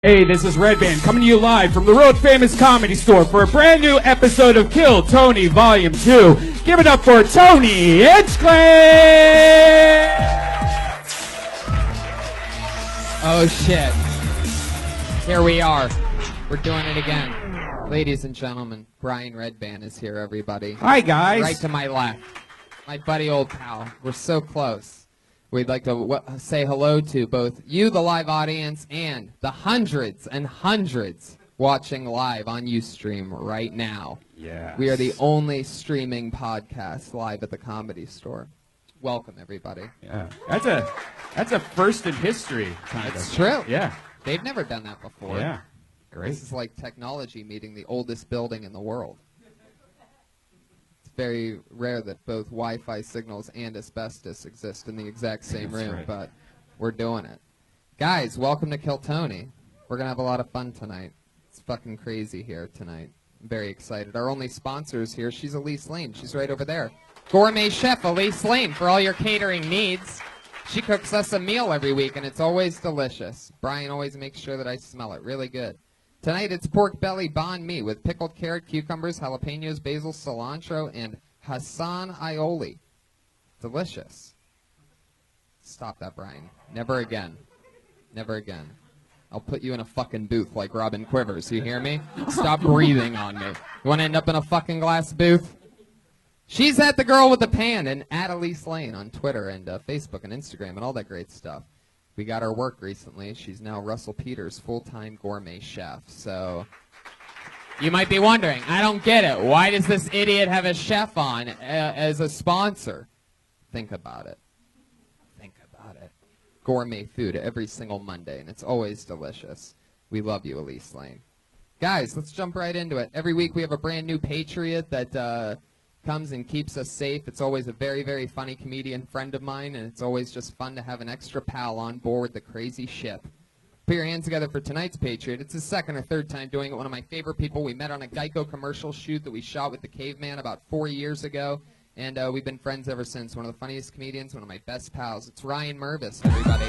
Hey, this is Red Band coming to you live from the world famous comedy store for a brand new episode of Kill Tony Volume 2. Give it up for Tony Hinchcliffe! Oh shit. Here we are. We're doing it again. Ladies and gentlemen, Brian Redband is here, everybody. Hi, guys. Right to my left. My buddy old pal. We're so close. We'd like to say hello to both you, the live audience, and the hundreds and hundreds watching live on Ustream right now. Yes. We are the only streaming podcast live at the Comedy Store. Welcome, everybody. Yeah, that's a first in history. It's true. Yeah. They've never done that before. Yeah. Great. This is like technology meeting the oldest building in the world. It's very rare that both Wi-Fi signals and asbestos exist in the exact same room, right. but we're doing it. Guys, welcome to Kill Tony. We're going to have a lot of fun tonight. It's fucking crazy here tonight. I'm very excited. Our only sponsor is here. She's Elise Lane. She's right over there. Gourmet chef Elise Lane for all your catering needs. She cooks us a meal every week, and it's always delicious. Brian always makes sure that I smell it. Really good. Tonight it's pork belly banh mi with pickled carrot, cucumbers, jalapenos, basil, cilantro, and Hassan aioli. Delicious. Stop that, Brian. Never again. Never again. I'll put you in a fucking booth like Robin Quivers. You hear me? Stop breathing on me. You want to end up in a fucking glass booth? She's at the girl with the pan and at Elise Lane on Twitter and Facebook and Instagram and all that great stuff. We got her work recently. She's now Russell Peters' full-time gourmet chef. So you might be wondering, I don't get it. Why does this idiot have a chef on as a sponsor? Think about it. Think about it. Gourmet food every single Monday, and it's always delicious. We love you, Elise Lane. Guys, let's jump right into it. Every week we have a brand new patriot that comes and keeps us safe. It's always a very, very funny comedian friend of mine, and it's always just fun to have an extra pal on board the crazy ship. Put your hands together for tonight's patriot. It's his second or third time doing it. One of my favorite people. We met on a Geico commercial shoot that we shot with the Caveman about 4 years ago, and we've been friends ever since. One of the funniest comedians, one of my best pals. It's Ryan Mervis, everybody.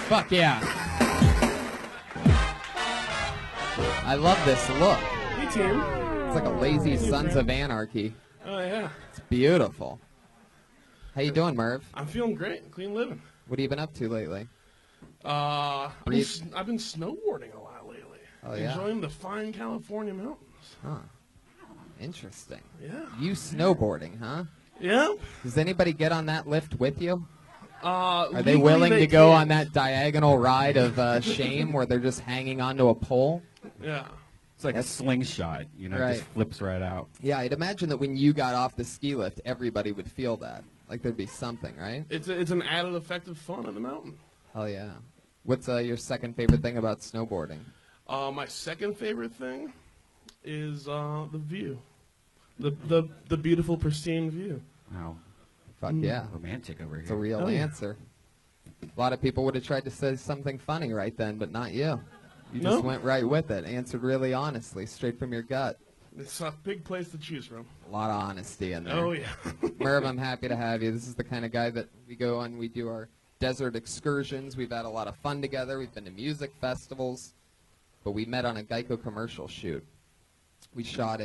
Fuck yeah. I love this look. Hey, team. It's like a lazy Sons of Anarchy. Oh, yeah. It's beautiful. How you doing, Merv? I'm feeling great. Clean living. What have you been up to lately? I've been snowboarding a lot lately. Oh, yeah? Enjoying the fine California mountains. Huh. Interesting. Yeah. You snowboarding, huh? Yeah. Does anybody get on that lift with you? Are they legally willing they to go can't. on that diagonal ride of shame where they're just hanging onto a pole? Yeah. It's like a slingshot, you know, Right. it just flips right out. Yeah, I'd imagine that when you got off the ski lift, everybody would feel that. Like there'd be something, right? It's an added effect of fun on the mountain. Hell yeah. What's your second favorite thing about snowboarding? My second favorite thing is the view. The beautiful, pristine view. Wow, Fuck yeah. romantic over It's a here. real Oh, yeah. answer. A lot of people would have tried to say something funny right then, but not you. You No. just went right with it, answered really honestly, straight from your gut. It's a big place to choose from. A lot of honesty in there. Oh, yeah. Merv, I'm happy to have you. This is the kind of guy that we go on, we do our desert excursions. We've had a lot of fun together. We've been to music festivals, but we met on a Geico commercial shoot. We shot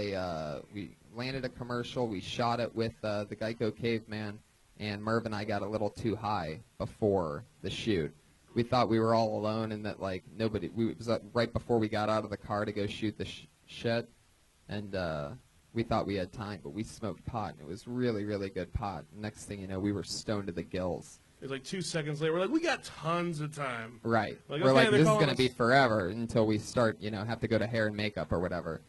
we landed a commercial. We shot it with the Geico Caveman, and Merv and I got a little too high before the shoot. We thought we were all alone and that, like, nobody, it was right before we got out of the car to go shoot the shit, and we thought we had time, but we smoked pot, and it was really, really good pot. Next thing you know, we were stoned to the gills. It's like 2 seconds later. We're like, we got tons of time. Right. Like, We're okay, like, they're this is calling going to us. be forever until we start, have to go to hair and makeup or whatever.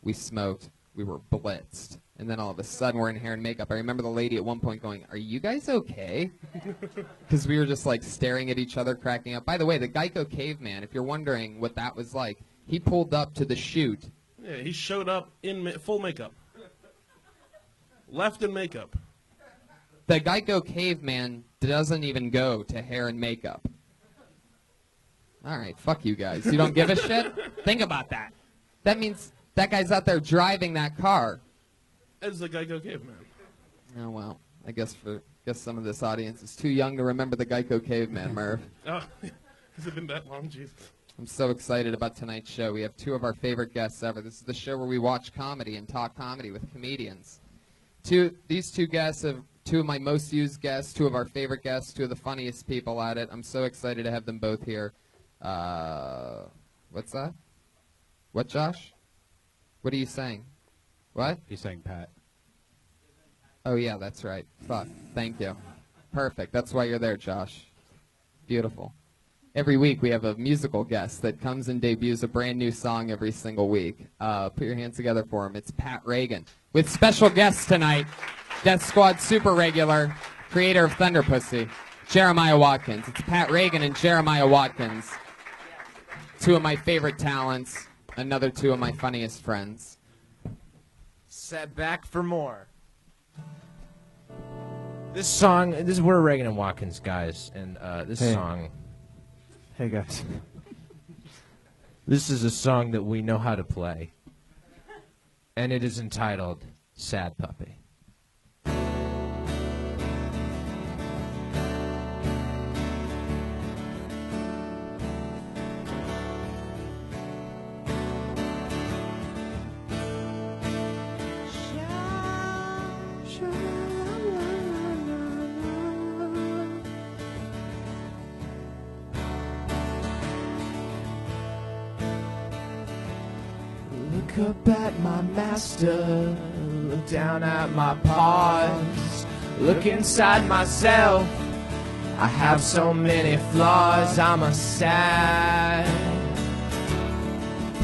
We smoked. We were blitzed. And then all of a sudden, we're in hair and makeup. I remember the lady at one point going, "Are you guys okay?" Because we were just, like, staring at each other, cracking up. By the way, the Geico Caveman, if you're wondering what that was like, he pulled up to the shoot. Yeah, he showed up in full makeup. Left in makeup. The Geico Caveman doesn't even go to hair and makeup. All right, fuck you guys. You don't give a shit? Think about that. That means that guy's out there driving that car. As the Geico Caveman. Oh, well, I guess for Guess some of this audience is too young to remember the Geico Caveman, Merv. Oh, has it been that long? Jesus. I'm so excited about tonight's show. We have two of our favorite guests ever. This is the show where we watch comedy and talk comedy with comedians. These two guests have two of my most used guests, two of our favorite guests, two of the funniest people at it. I'm so excited to have them both here. What's that? What, Josh? What are you saying? What? He's saying Pat. Oh, yeah, that's right. Fuck. Thank you. Perfect. That's why you're there, Josh. Beautiful. Every week we have a musical guest that comes and debuts a brand new song every single week. Put your hands together for him. It's Pat Reagan. With special guests tonight, Death Squad super regular, creator of Thunder Pussy, Jeremiah Watkins. It's Pat Reagan and Jeremiah Watkins. Two of my favorite talents, another two of my funniest friends. Set back for more. This song, we're Reagan and Watkins guys, and this song. Hey guys. This is a song that we know how to play, and it is entitled "Sad Puppy." Look up at my master, look down at my paws, look inside myself. I have so many flaws, I'm a sad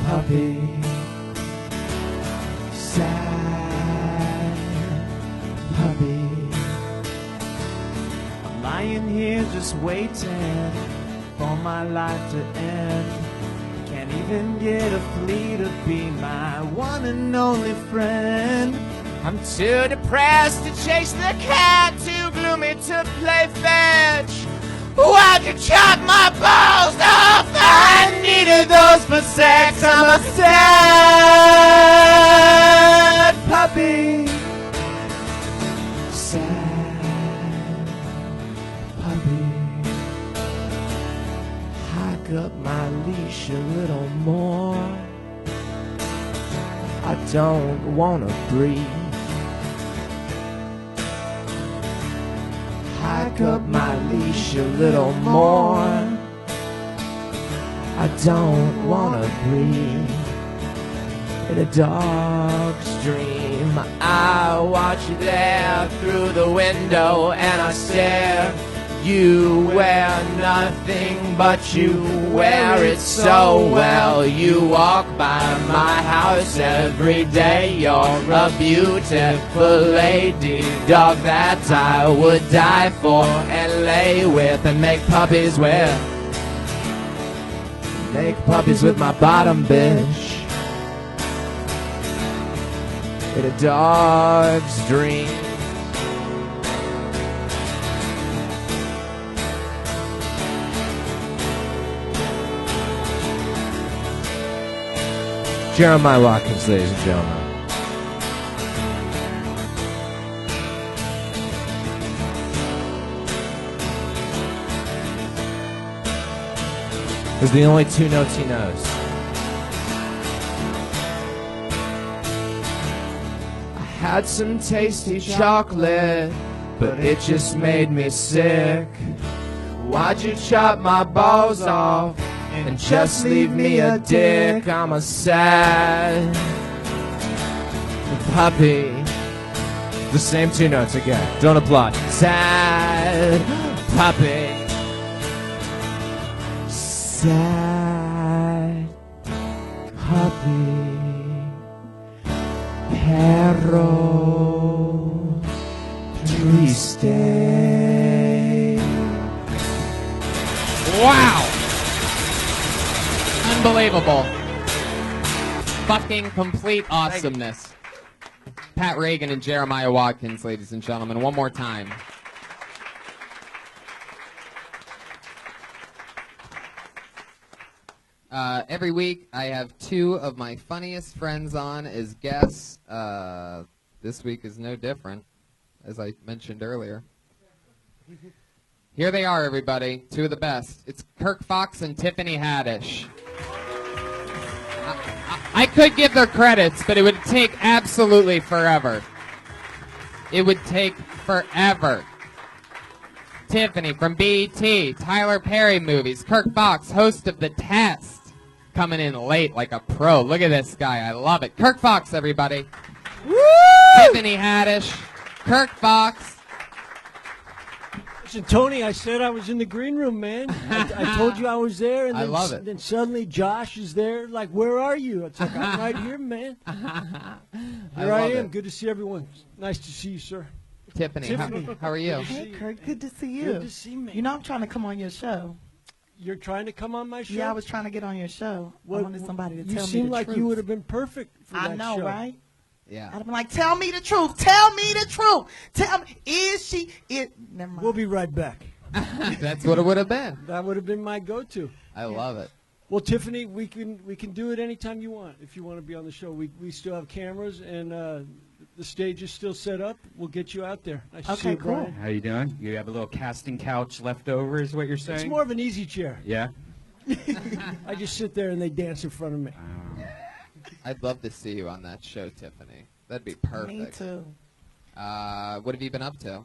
puppy. Sad puppy. I'm lying here just waiting for my life to end. Can't even get a flea to be my one and only friend. I'm too depressed to chase the cat, too gloomy to play fetch. Why'd you chop my balls off? I needed those for sex. I'm a sad puppy. Sad puppy. Hike up my leash a little more. I don't wanna breathe. Hike up my leash a little more. I don't wanna breathe. In a dog's dream, I watch you there through the window and I stare. You wear nothing but you wear it so well. You walk by my house every day. You're a beautiful lady, dog that I would die for and lay with and make puppies with. Make puppies with my bottom bitch. In a dog's dream. Jeremiah Watkins, ladies and gentlemen. Those are the only two notes he knows. I had some tasty chocolate, but it just made me sick. Why'd you chop my balls off and just leave me a dick? I'm a sad puppy. The same two notes again. Don't applaud. Sad puppy. Sad puppy. Perro triste. Wow! Unbelievable. Fucking complete awesomeness. Pat Reagan and Jeremiah Watkins, ladies and gentlemen. One more time. Every week, I have two of my funniest friends on as guests. This week is no different, as I mentioned earlier. Here they are, everybody. Two of the best. It's Kirk Fox and Tiffany Haddish. I could give their credits, but it would take absolutely forever. It would take forever. Tiffany from BET, Tyler Perry movies. Kirk Fox, host of The Test, coming in late like a pro. Look at this guy. I love it. Kirk Fox, everybody. Woo! Tiffany Haddish, Kirk Fox. Listen, Tony, I said I was in the green room, man. I told you I was there, and I then, love it. Then suddenly Josh is there. Like, where are you? It's like, I'm right here, man. Here I love am. it. Good to see everyone. Nice to see you, sir. Tiffany, how are you? Hey, Kirk, good to see you. Good to see me. You know I'm trying to come on your show. You're trying to come on my show? Yeah, I was trying to get on your show. I wanted somebody to tell me the truth. You seem like you would have been perfect for that I know, show. right? Yeah. I'd have been like, tell me the truth. Tell me the truth. Tell me, is she? Never mind. We'll be right back. That's what it would have been. That would have been my go-to. I love it. Well, Tiffany, we can do it anytime you want. If you want to be on the show, we still have cameras, and the stage is still set up. We'll get you out there. Nice to see you, cool. Brian. How you doing? You have a little casting couch left over, is what you're saying? It's more of an easy chair. Yeah. I just sit there and they dance in front of me. I'd love to see you on that show, Tiffany. That'd be perfect. Me too. What have you been up to?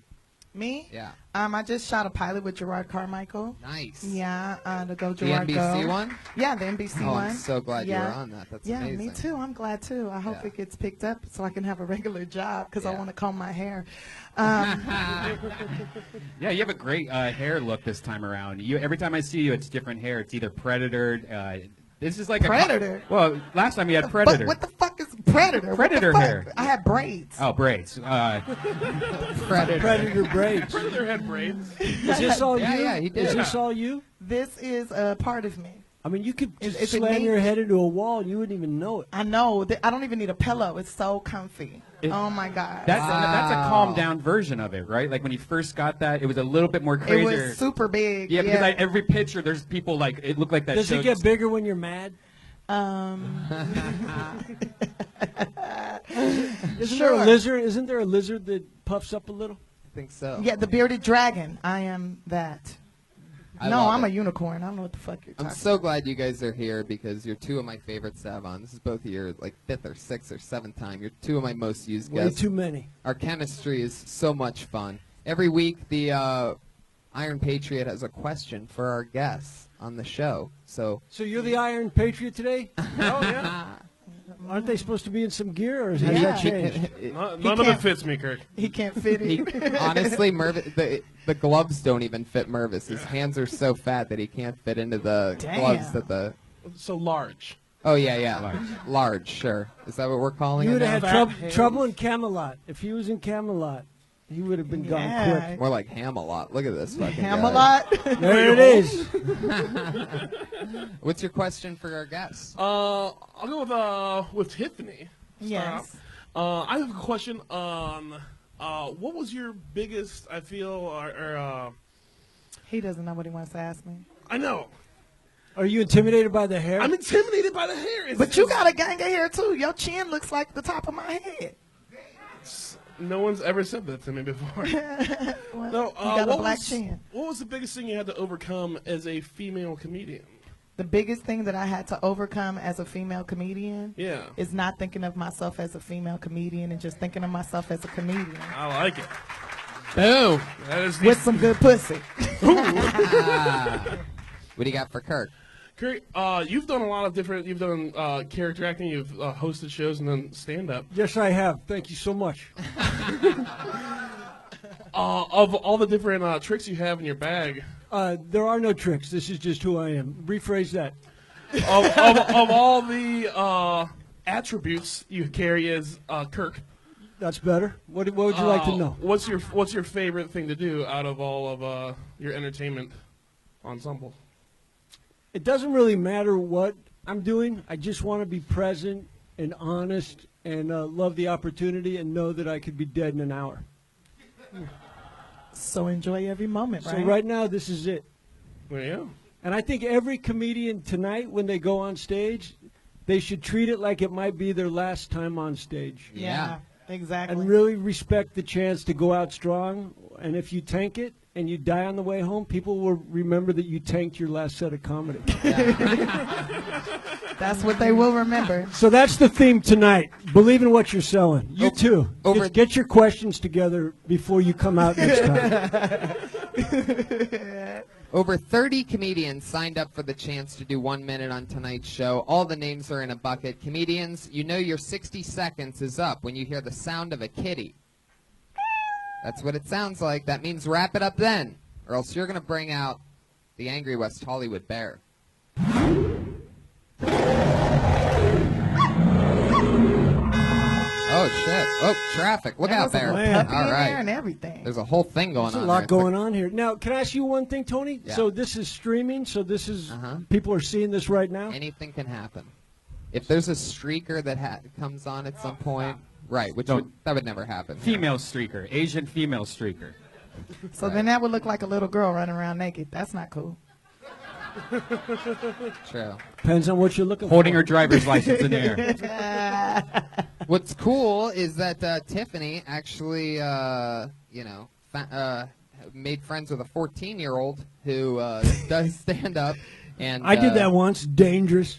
Me? Yeah. I just shot a pilot with Gerard Carmichael. Nice. Yeah, to Go The Gerard NBC Go. one? Yeah, the NBC Oh, one. I'm so glad you Yeah. were on that. That's Yeah, amazing. me too. I'm glad too. I hope Yeah. it gets picked up so I can have a regular job because I Yeah. want to comb my hair. Yeah, you have a great hair look this time around. Every time I see you, it's different hair. It's either Predator. This is like Predator? Well, last time you had Predator. What the fuck is Predator? Predator what the fuck? hair. I had braids. Oh, braids. Predator braids. Predator had braids. Is this all Yeah, you? yeah, he did. Is this all you? This is a part of me. I mean, you could just Is it slam me? your head into a wall and you wouldn't even know it. I know. I don't even need a pillow. It's so comfy. Oh my god. That's a calmed down version of it, right? Like when you first got that, it was a little bit more it crazier. was super big. Yeah, because every picture, there's people like it looked like that. Does it showed- get bigger when you're mad? Isn't there a lizard? Isn't there a lizard that puffs up a little? I think so. Yeah, the bearded dragon. I am that. I No, love I'm it. a unicorn. I don't know what the fuck you're I'm talking so glad you guys are here because you're two of my favorites to have on. This is both of your like fifth or sixth or seventh time. You're two of my most used Way guests. too many. Our chemistry is so much fun. Every week, the Iron Patriot has a question for our guests on the show. So you're the Iron Patriot today? Oh, yeah. Aren't they supposed to be in some gear, or has Yeah. that changed? None of it fits me, Kirk. He can't fit it. honestly, Mervis, the gloves don't even fit Mervis. His hands are so fat that he can't fit into the Damn. gloves that the. So large. Oh yeah. Large, sure. Is that what we're calling You it would now? have Fat had hands. trouble in Camelot. If he was in Camelot, he would have been gone Yeah. quick. More like Ham-a-lot. Look at this fucking guy. Ham-a-lot. There it is. What's your question for our guests? I'll go with Tiffany. Yes. I have a question on what was your biggest? I feel or He doesn't know what he wants to ask me. I know. Are you intimidated by the hair? I'm intimidated by the hair. But you got a gang of hair too. Your chin looks like the top of my head. No one's ever said that to me before. Well, No, you got a what black was, chin. What was the biggest thing you had to overcome as a female comedian? The biggest thing that I had to overcome as a female comedian Yeah, is not thinking of myself as a female comedian and just thinking of myself as a comedian I like it. Boom. That is the with some good pussy. What do you got for Kirk? Kirk, you've done a lot of different. You've done character acting. You've hosted shows and then stand up. Yes, I have. Thank you so much. Of all the different tricks you have in your bag, There are no tricks. This is just who I am. Rephrase that. of all the attributes you carry as Kirk, That's better. What would you like to know? What's your favorite thing to do out of all of your entertainment ensemble? It doesn't really matter what I'm doing. I just want to be present and honest and love the opportunity and know that I could be dead in an hour. So enjoy every moment, right? So right now, this is it. There you go. And I think every comedian tonight, when they go on stage, they should treat it like it might be their last time on stage. Yeah, exactly. And really respect the chance to go out strong. And if you tank it, and you die on the way home, people will remember that you tanked your last set of comedy. That's what they will remember. So that's the theme tonight. Believe in what you're selling. You too. over- Get your questions together before you come out next time. Over 30 comedians signed up for the chance to do 1 minute on tonight's show. All the names are in a bucket. Comedians, you know your 60 seconds is up when you hear the sound of a kitty. That's what it sounds like. That means wrap it up then, or else you're going to bring out the angry West Hollywood bear. Oh, shit. Oh, traffic. Look out there. Puppy All in there right. and everything. There's a whole thing going There's on a lot there. going on here. Now, can I ask you one thing, Tony? Yeah. So this is streaming, so this is, Uh-huh. people are seeing this right now? Anything can happen. If there's a streaker that comes on at some point, right, which Don't- that would never happen. Female streaker, Asian female streaker. So then that would look like a little girl running around naked. That's not cool. True. Depends on what you're looking Holding for. her driver's license in the air. What's cool is that Tiffany actually, made friends with a 14-year-old who does stand up, and I did that once. Dangerous.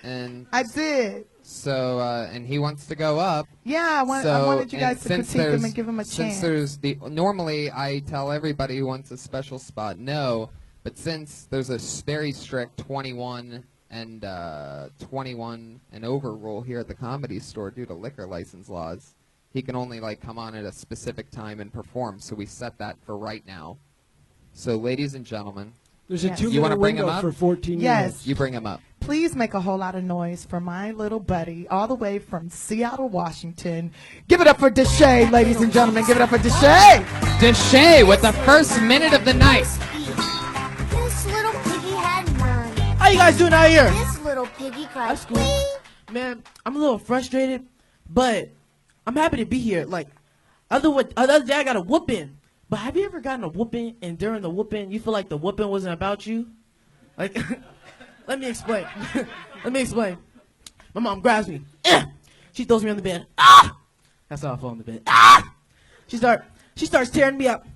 and I did. so and he wants to go up. Yeah, I wanted you guys to critique them and give them a since chance. there's normally I tell everybody who wants a special spot no, but since there's a very strict 21 and 21 and over rule here at the Comedy Store due to liquor license laws, he can only come on at a specific time and perform. So we set that for right now. So ladies and gentlemen, There's a Yes. 2-minute You wanna bring him window up? for 14 Yes. year olds. you bring him up. Please make a whole lot of noise for my little buddy all the way from Seattle, Washington. Give it up for Deshay, ladies and gentlemen. Give it up for Deshay. Deshay with the first minute of the night. This little piggy had none. How you guys doing out here? This little piggy cried. That's cool. Man, I'm a little frustrated, but I'm happy to be here. Like, other day I got a whooping. But have you ever gotten a whooping and during the whooping you feel like the whooping wasn't about you? Like, let me explain. Let me explain. My mom grabs me. She throws me on the bed. Ah! That's how I fall on the bed. Ah! She starts tearing me up.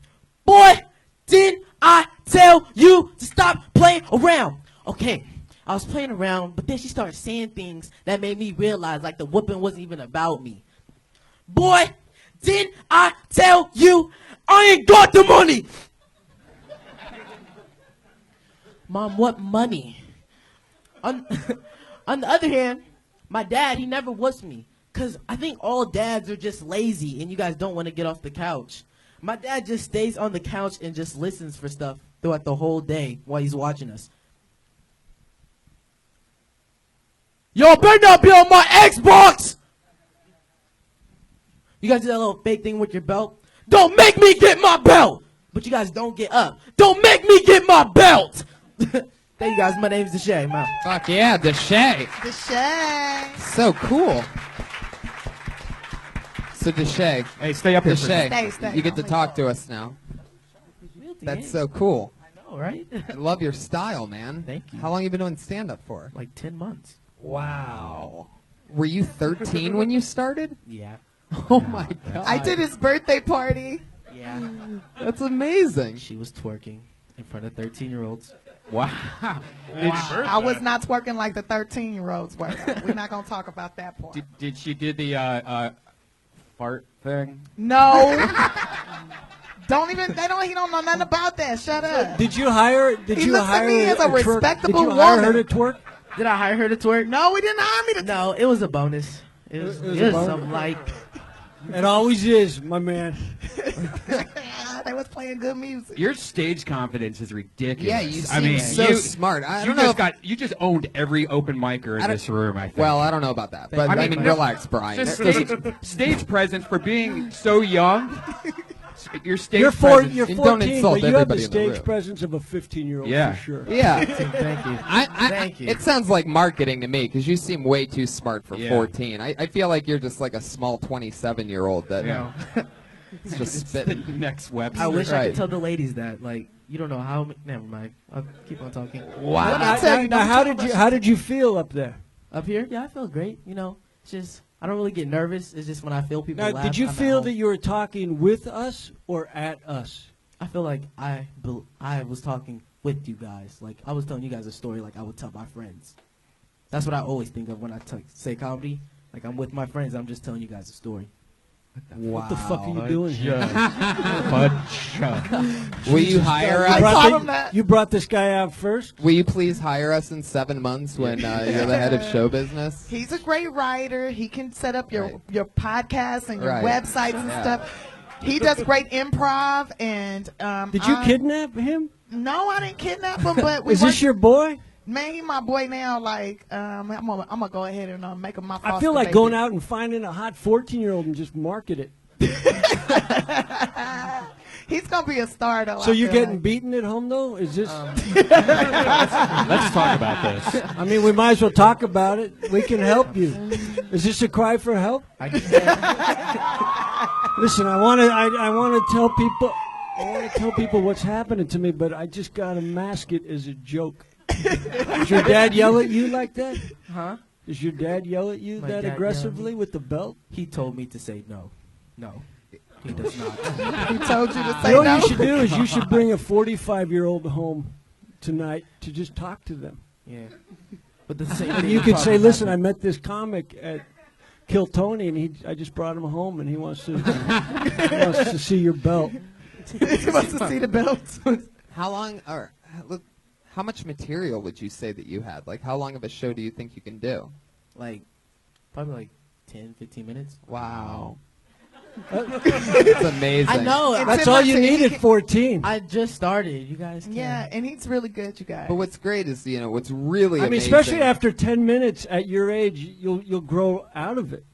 Boy, didn't I tell you to stop playing around? Okay, I was playing around, but then she started saying things that made me realize like the whooping wasn't even about me. Boy, didn't I tell you I ain't got the money? Mom, what money? On the other hand, my dad, he never whooped me. Because I think all dads are just lazy and you guys don't want to get off the couch. My dad just stays on the couch and just listens for stuff throughout the whole day while he's watching us. Y'all better not be on my Xbox! You guys do that little fake thing with your belt? Don't make me get my belt! But you guys don't get up. Don't make me get my belt! Thank you guys. My name's Deshay. I'm out. Fuck yeah, Deshay. Deshay. So cool. So Deshay, Hey, stay up here for a second. Stay. you get to talk to us now. That's so cool. I know, right? I love your style, man. Thank you. How long you been doing stand-up for? Like 10 months. Wow. Were you 13 when you started? Yeah. Oh my god. I did his birthday party. Yeah. That's amazing. She was twerking in front of 13-year-olds. Wow. I was not twerking like the 13-year-olds were. We're not going to talk about that part. Did she do the fart thing? No. He don't know nothing about that. Shut up. Did you hire? He looks at me as a twerk- respectable Did you hire her woman. to twerk? Did I hire her to twerk? No, he didn't hire me to No, it was a bonus. It was It was a bonus? something like, It always is, my man. They was playing good music. Your stage confidence is ridiculous. Yeah, you I seem mean, so you, smart. I you don't know just if- you just owned every open micer in don't- this room. I think. Well, I don't know about that, but I mean, relax, Brian. just There's stage presence for being so young. Your stage You're presence. You're And 14, don't insult but you have the everybody in the stage room. presence of a 15-year-old Yeah. for sure. yeah. thank you. Thank you. It sounds like marketing to me because you seem way too smart for Yeah. 14. I feel like you're just like a small 27-year-old that Yeah. is just the spitting. next website. I wish I Right. could tell the ladies that. Like, you don't know how. Never mind. I'll keep on talking. Wow. Now, how did you feel up there? Up here, yeah, I feel great. You know, it's just I don't really get nervous. It's just when I feel people Now, laugh. did you I'm at feel home. that you were talking with us or at us? I feel like I was talking with you guys. Like, I was telling you guys a story like I would tell my friends. That's what I always think of when I say comedy. Like, I'm with my friends, I'm just telling you guys a story. What the fuck are you doing here? Will you hire I us? taught him that. You brought this guy out first? Will you please hire us in 7 months when you're the head of show business? He's a great writer. He can set up your Right. your podcasts and your Right. websites and stuff. He does great improv and Did you kidnap him? No, I didn't kidnap him, but we Is this your boy? man, he my boy now. Like, I'm gonna go ahead and make him my foster I feel like baby. going out and finding a hot 14-year-old and just market it. He's gonna be a star though. So I you're feel getting like. beaten at home though? Is this? Let's talk about this. I mean, we might as well talk about it. We can help you. Is this a cry for help? Listen, I want to tell people. I want to tell people what's happening to me, but I just gotta mask it as a joke. Does your dad yell at you like that? Huh? Does your dad yell at you My that dad aggressively with the belt? He told me to say no. No, he does not. He told you to You say know no. what you should do is you should bring a 45-year-old home tonight to just talk to them. Yeah. But the same And thing you could say, probably listen, I happened. met this comic at Kill Tony, and I just brought him home, and he wants to see your belt. He wants to see the belt. How long, or look, how much material would you say that you had? Like, how long of a show do you think you can do? Like, probably like 10, 15 minutes. Wow. It's amazing. I know. It's That's in all my you city. need at 14. I just started. You guys can. Yeah, and he's really good, you guys. But what's great is, what's really I mean, amazing. especially after 10 minutes at your age, you'll grow out of it.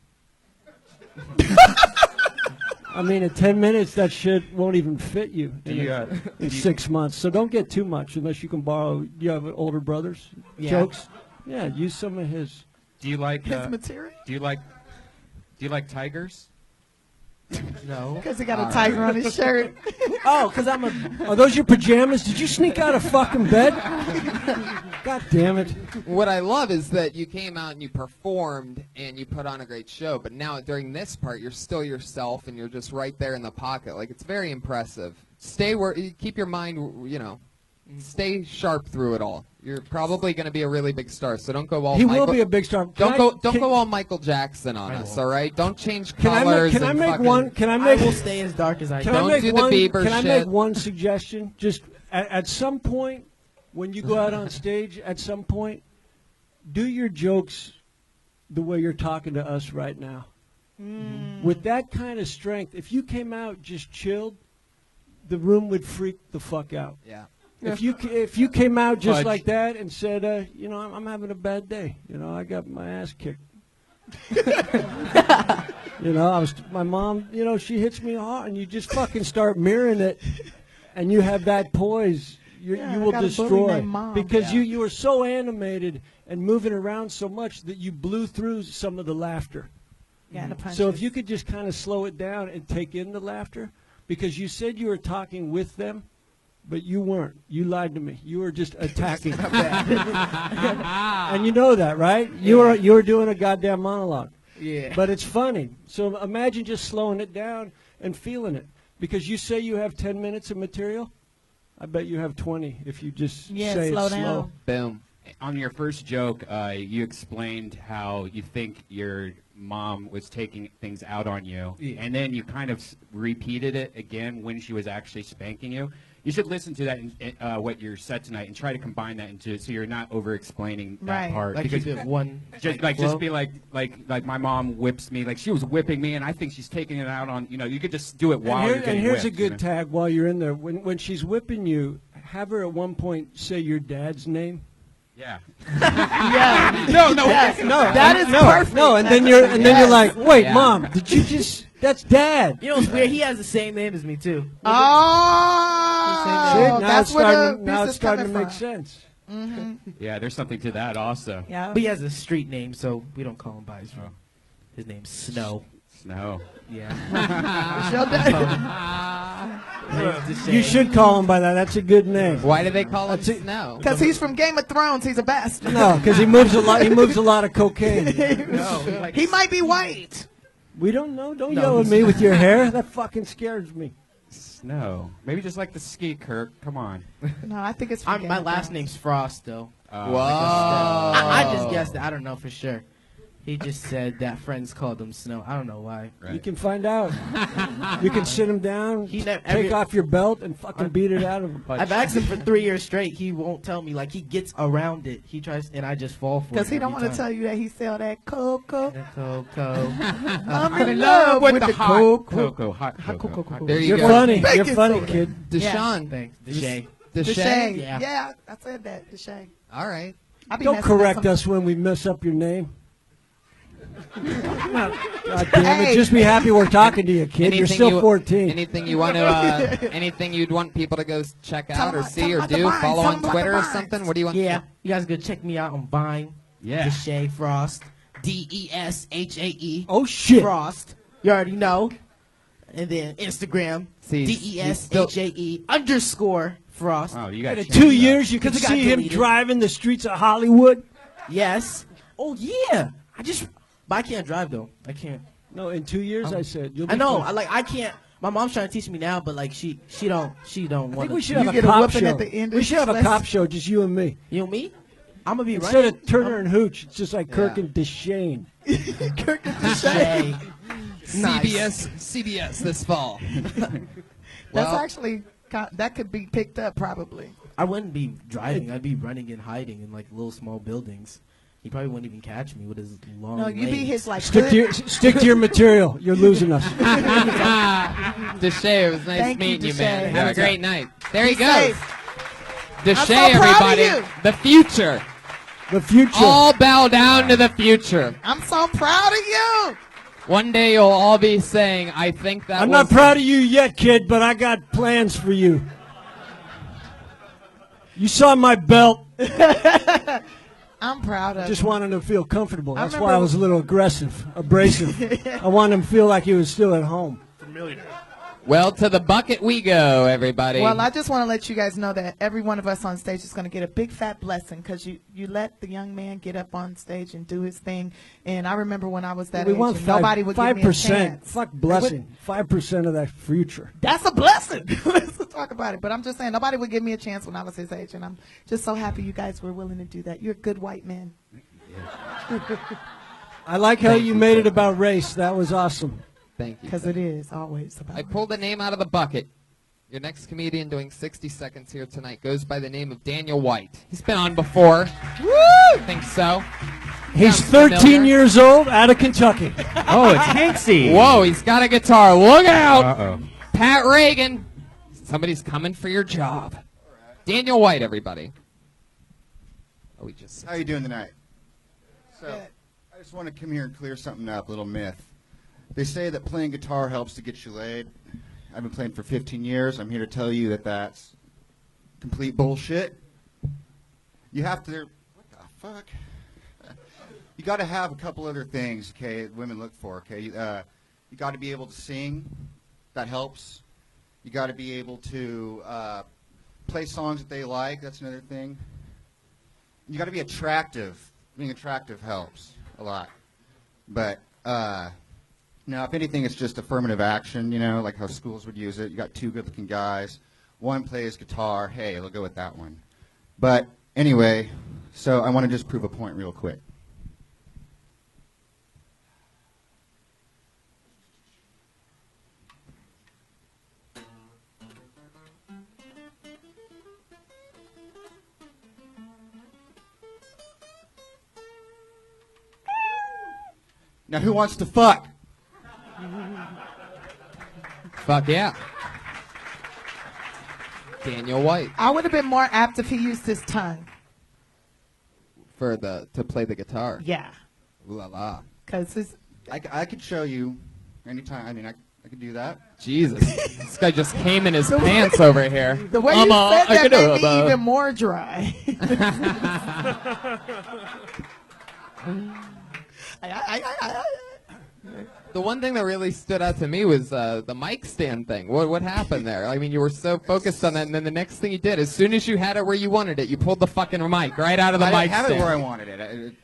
I mean, at 10 minutes, that shit won't even fit you in 6 months. So don't get too much unless you can borrow. You have older brothers? Yeah. Jokes? Yeah, use some of his. Do you like his material? Do you like tigers? No. Because he got a tiger on his shirt. Oh, because I'm a. Are those your pajamas? Did you sneak out of fucking bed? God damn it. What I love is that you came out and you performed and you put on a great show, but now during this part, you're still yourself and you're just right there in the pocket. Like, it's very impressive. Keep your mind, stay sharp through it all. You're probably going to be a really big star, so don't go all He Michael. will be a big star. Don't go all Michael Jackson on us, all right? Don't change colors. Can I and make fucking- one? Can I I make? will stay as dark as I Can can. I Don't make do the one? Bieber Can I shit. make one suggestion? Just at some point, when you go out on stage, at some point, do your jokes the way you're talking to us right now. With that kind of strength, if you came out just chilled, the room would freak the fuck out. Yeah. If you came out just Fudge. like that and said, I'm having a bad day. I got my ass kicked. My mom, she hits me hard, and you just fucking start mirroring it, and you have that poise. You Yeah, will I got a bully destroy named Mom. because you were so animated and moving around so much that you blew through some of the laughter. Yeah, and the punches. So if you could just kind of slow it down and take in the laughter, because you said you were talking with them, but you weren't. You lied to me. You were just attacking. And you know that, right? You were doing a goddamn monologue. Yeah. But it's funny. So imagine just slowing it down and feeling it. Because you say you have 10 minutes of material. I bet you have 20 if you just say slow it slow. down. Boom. On your first joke, you explained how you think your mom was taking things out on you, and then you kind of repeated it again when she was actually spanking you. You should listen to that in what you're said tonight and try to combine that into so you're not over-explaining that Right. part. Like because you did one. just be like my mom whips me, like she was whipping me, and I think she's taking it out on you could just do it while you're getting here's whipped, a good tag while you're in there. When she's whipping you, have her at one point say your dad's name. Yeah. Yeah. No. Yes. That is perfect. No, and then you're like, wait, Mom, did you just? That's Dad. You know what's weird? He has the same name as me too. See, Oh, now that's it's where the starting, now business it's starting to coming make from. sense. Yeah, there's something to that also. Yeah. But he has a street name, so we don't call him by his name's Snow. No. Yeah. Show that. You should call him by that. That's a good name. Why do they call him Snow? Because he's from Game of Thrones. He's a bastard. No, because he moves a lot. He moves a lot of cocaine. He might be white. We don't know. Don't yell at me with your hair. That fucking scares me. Snow. Maybe just like the ski, Kirk. Come on. No, I think it's. My last name's Frost, though. Whoa. I just guessed it. I don't know for sure. He just said that friends called him Snow. I don't know why. You can find out. You can sit him down, take off your belt, and fucking beat it out of him. I've asked him for 3 years straight. He won't tell me. Like, he gets around it. He tries, and I just fall for it. Because he don't want to tell you that he sell that cocoa. Cocoa. I'm in love with the hot cocoa. hot cocoa. There you You're go. funny. You're Bacon funny, soda. kid. Deshaun. Thanks. Deshay. Deshay. Yeah. Yeah. I said that. Deshay. All right. I be Don't messing up correct some- us when we mess up your name. God damn it. Hey. Just be happy we're talking to you, kid. You're still 14. Anything you want to, anything you'd want people to go check out or about- see tell or about the do? vines, Follow tell on about the Twitter or vines. something? What do you want? Yeah. You guys go check me out on Vine. Yeah. Deshay Frost. DESHAE. Oh, shit. Frost. You already know. And then Instagram. See, DESHAE_Frost. Oh, you got In 2 years, you can 'Cause it got see him deleted. driving the streets of Hollywood. Yes. Oh, yeah. But I can't drive, though. I can't. No, in 2 years, I said. You'll be I know. fine. I can't. My mom's trying to teach me now, but like she don't I want think to. we should You have a get a cop whooping show. at the end of We should have a class. cop show, just you and me. You and me? I'm gonna be Instead running. of Turner and Hooch, it's just like Kirk Yeah. and Deshane. Kirk and Deshay. Nice. CBS this fall. That's Well- actually that could be picked up probably. I wouldn't be driving. I'd be running and hiding in like little small buildings. He probably wouldn't even catch me with his long. No, you be legs. his like. Stick to your material. You're losing us. Deshay, it was nice Thank you, meeting you, man. Deshay. Have a great night. There he Be goes. safe. Deshay, I'm so proud of everybody. you. The future. The future. All bow down to the future. I'm so proud of you. One day you'll all be saying, I think that I'm was... not proud of you yet, kid, but I got plans for you. You saw my belt. I'm proud of Just you. wanted him to feel comfortable. I That's remember- why I was a little abrasive. I wanted him to feel like he was still at home. Familiar. Well, to the bucket we go, everybody. Well, I just want to let you guys know that every one of us on stage is going to get a big fat blessing because you let the young man get up on stage and do his thing. And I remember when I was that We age, want and nobody would give me a 5%. chance. Fuck blessing. 5% of that future. That's a blessing. Let's talk about it. But I'm just saying, nobody would give me a chance when I was his age, and I'm just so happy you guys were willing to do that. You're a good white man. I like how you made it about race. That was awesome. Thank you. Because it is always about I pulled a name out of the bucket. Your next comedian doing 60 seconds here tonight goes by the name of Daniel White. He's been on before. Woo! I think so. He's Sounds 13 familiar. years old, out of Kentucky. Oh, it's Hanksy. Whoa, he's got a guitar. Look out! Uh-oh. Pat Reagan. Somebody's coming for your job. Daniel White, everybody. Oh, he just... How you doing tonight? So, I just want to come here and clear something up, a little myth. They say that playing guitar helps to get you laid. I've been playing for 15 years. I'm here to tell you that that's complete bullshit. You have to... What the fuck? You got to have a couple other things, okay, that women look for, okay? You got to be able to sing. That helps. You got to be able to play songs that they like. That's another thing. You got to be attractive. Being attractive helps a lot. But now, if anything, it's just affirmative action, you know, like how schools would use it. You got two good-looking guys. One plays guitar. Hey, they'll go with that one. But anyway, so I want to just prove a point real quick. Now, who wants to fuck? Fuck yeah. Daniel White. I would have been more apt if he used his tongue. To play the guitar. Yeah. Ooh la la. Because I could show you anytime. I mean, I could do that. Jesus. This guy just came in his pants over here. the way you said that made me even more dry. The one thing that really stood out to me was the mic stand thing. What happened there? I mean, you were so focused on that, and then the next thing you did, as soon as you had it where you wanted it, you pulled the fucking mic right out of the I mic didn't have stand. it where I wanted it.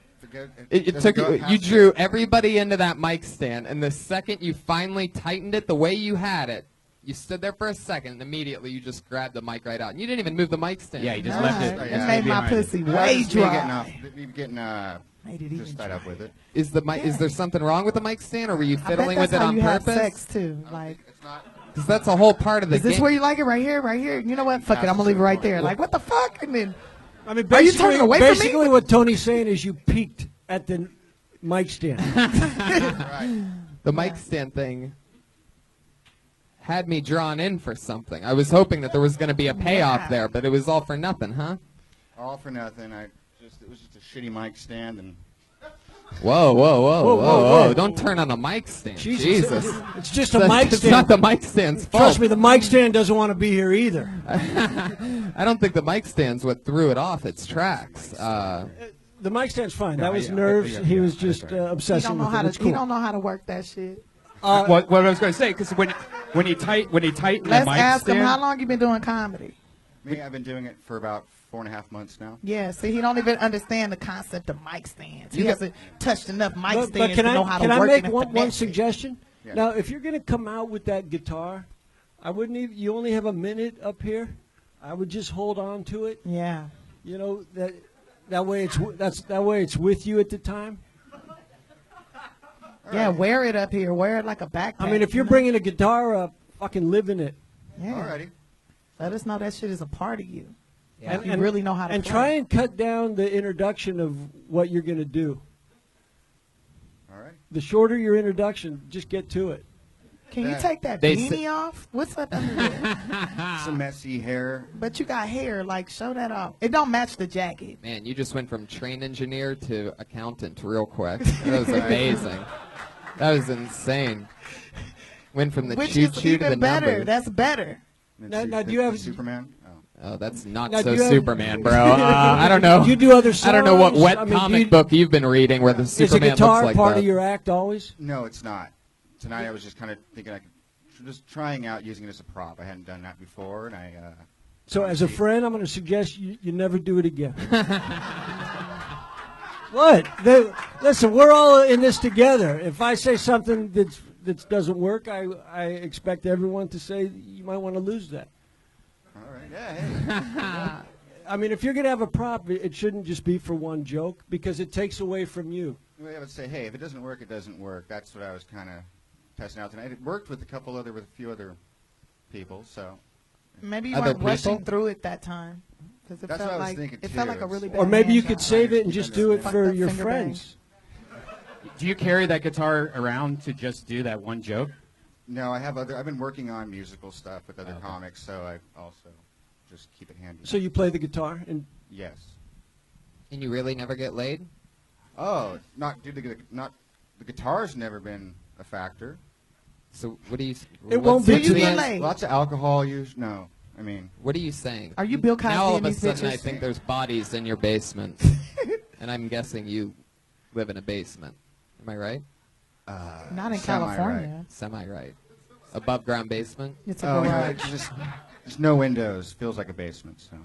It doesn't took go you. past You it. drew everybody into that mic stand, and the second you finally tightened it the way you had it, You stood there for a second, and immediately you just grabbed the mic right out. And you didn't even move the mic stand. Yeah, he just left it. It made my pussy way dry. Getting just tied up with it. Is the mic? Is there something wrong with the mic stand, or were you I bet fiddling with that's it how on you have purpose? sex too. Like, It's not. Because that's a whole part of the is this game. where you like it? Right here, right here. You know what? Fuck it. I'm gonna leave it right there. Like, what the fuck? And then, I mean, Are you basically, turning away from me? basically what Tony's saying is you peaked at the mic stand. The mic stand thing had me drawn in for something. I was hoping that there was going to be a payoff there, but it was all for nothing, huh? All for nothing. It was just a shitty mic stand, and Whoa, whoa, whoa, Whoa, whoa, whoa, whoa. whoa. Don't turn on a mic stand. Jesus. Jesus. It's just a mic It's stand. not the mic stand's fault. Trust me, the mic stand doesn't want to be here either. I don't think the mic stand's what threw it off its tracks. The mic stand's fine. No, That was yeah, nerves. yeah, he yeah, was that's just right. he obsessing don't know with how it. to. It's He cool. don't know how to work that shit. What I was going to say, because when he tightened the Let's mic ask stand, him how long you been doing comedy. me, I've been doing it for about 4.5 months now. Yeah, see, he don't even understand the concept of mic stands. He hasn't touched enough mic But stands can to know I how can to I work make it and one finesse it. suggestion? Yeah. Now, if you're going to come out with that guitar, I wouldn't even. You only have a minute up here. I would just hold on to it. Yeah. You know that way it's with you at the time. Yeah, wear it up here. Wear it like a backpack. I mean, if you're you know? bringing a guitar up, fucking live in it. Yeah. Alrighty. Let us know that shit is a part of you. Yeah. Like you really know how to And play. try and cut down the introduction of what you're going to do. All right. The shorter your introduction, just get to it. Can you take that They beanie say- off? What's up under there? Some messy hair. But you got hair. Like, show that off. It don't match the jacket. Man, you just went from train engineer to accountant real quick. That was amazing. That was insane. Went from the Which choo-choo is to the even better. numbers. That's better. Now, do you have- Superman? Oh. Oh, that's not Now, so do you have- Superman, bro. I don't know. Do you do other I don't know what songs? wet I mean, do comic you- book you've been reading where the Is a Superman guitar looks like part that. of your act always? No, it's not. Tonight I was just kind of thinking I could just trying out using it as a prop. I hadn't done that before, and I. So as a friend, I'm going to suggest you never do it again. What? Listen, we're all in this together. If I say something that doesn't work, I expect everyone to say you might want to lose that. All right. Yeah. Hey. I mean, if you're going to have a prop, it shouldn't just be for one joke because it takes away from you. Well, I would say, hey, if it doesn't work, it doesn't work. That's what I was kind of testing out tonight. It worked with a few other people, so. Maybe you Other weren't rushing people? through it that time. Because it That's felt what I was like thinking, it felt too. like a really bad Or maybe you hand could job. save it and just do it Fucked for up your finger friends. do you carry that guitar around to just do that one joke? No, I've been working on musical stuff with other comics, so I also just keep it handy. So you play the guitar and Yes. And you really never get laid? Oh, the guitar's never been a factor. So what do you? It what's won't the be Do you to get the- laid? Lots of alcohol use. No, I mean. What are you saying? Are you Bill Cosby Now all in of a these sudden I pictures? think there's bodies in your basement, and I'm guessing you live in a basement. Am I right? Not in Semi-right. California. Semi-right. Above ground basement. It's a Oh, no, garage. it's just no windows. Feels like a basement. So.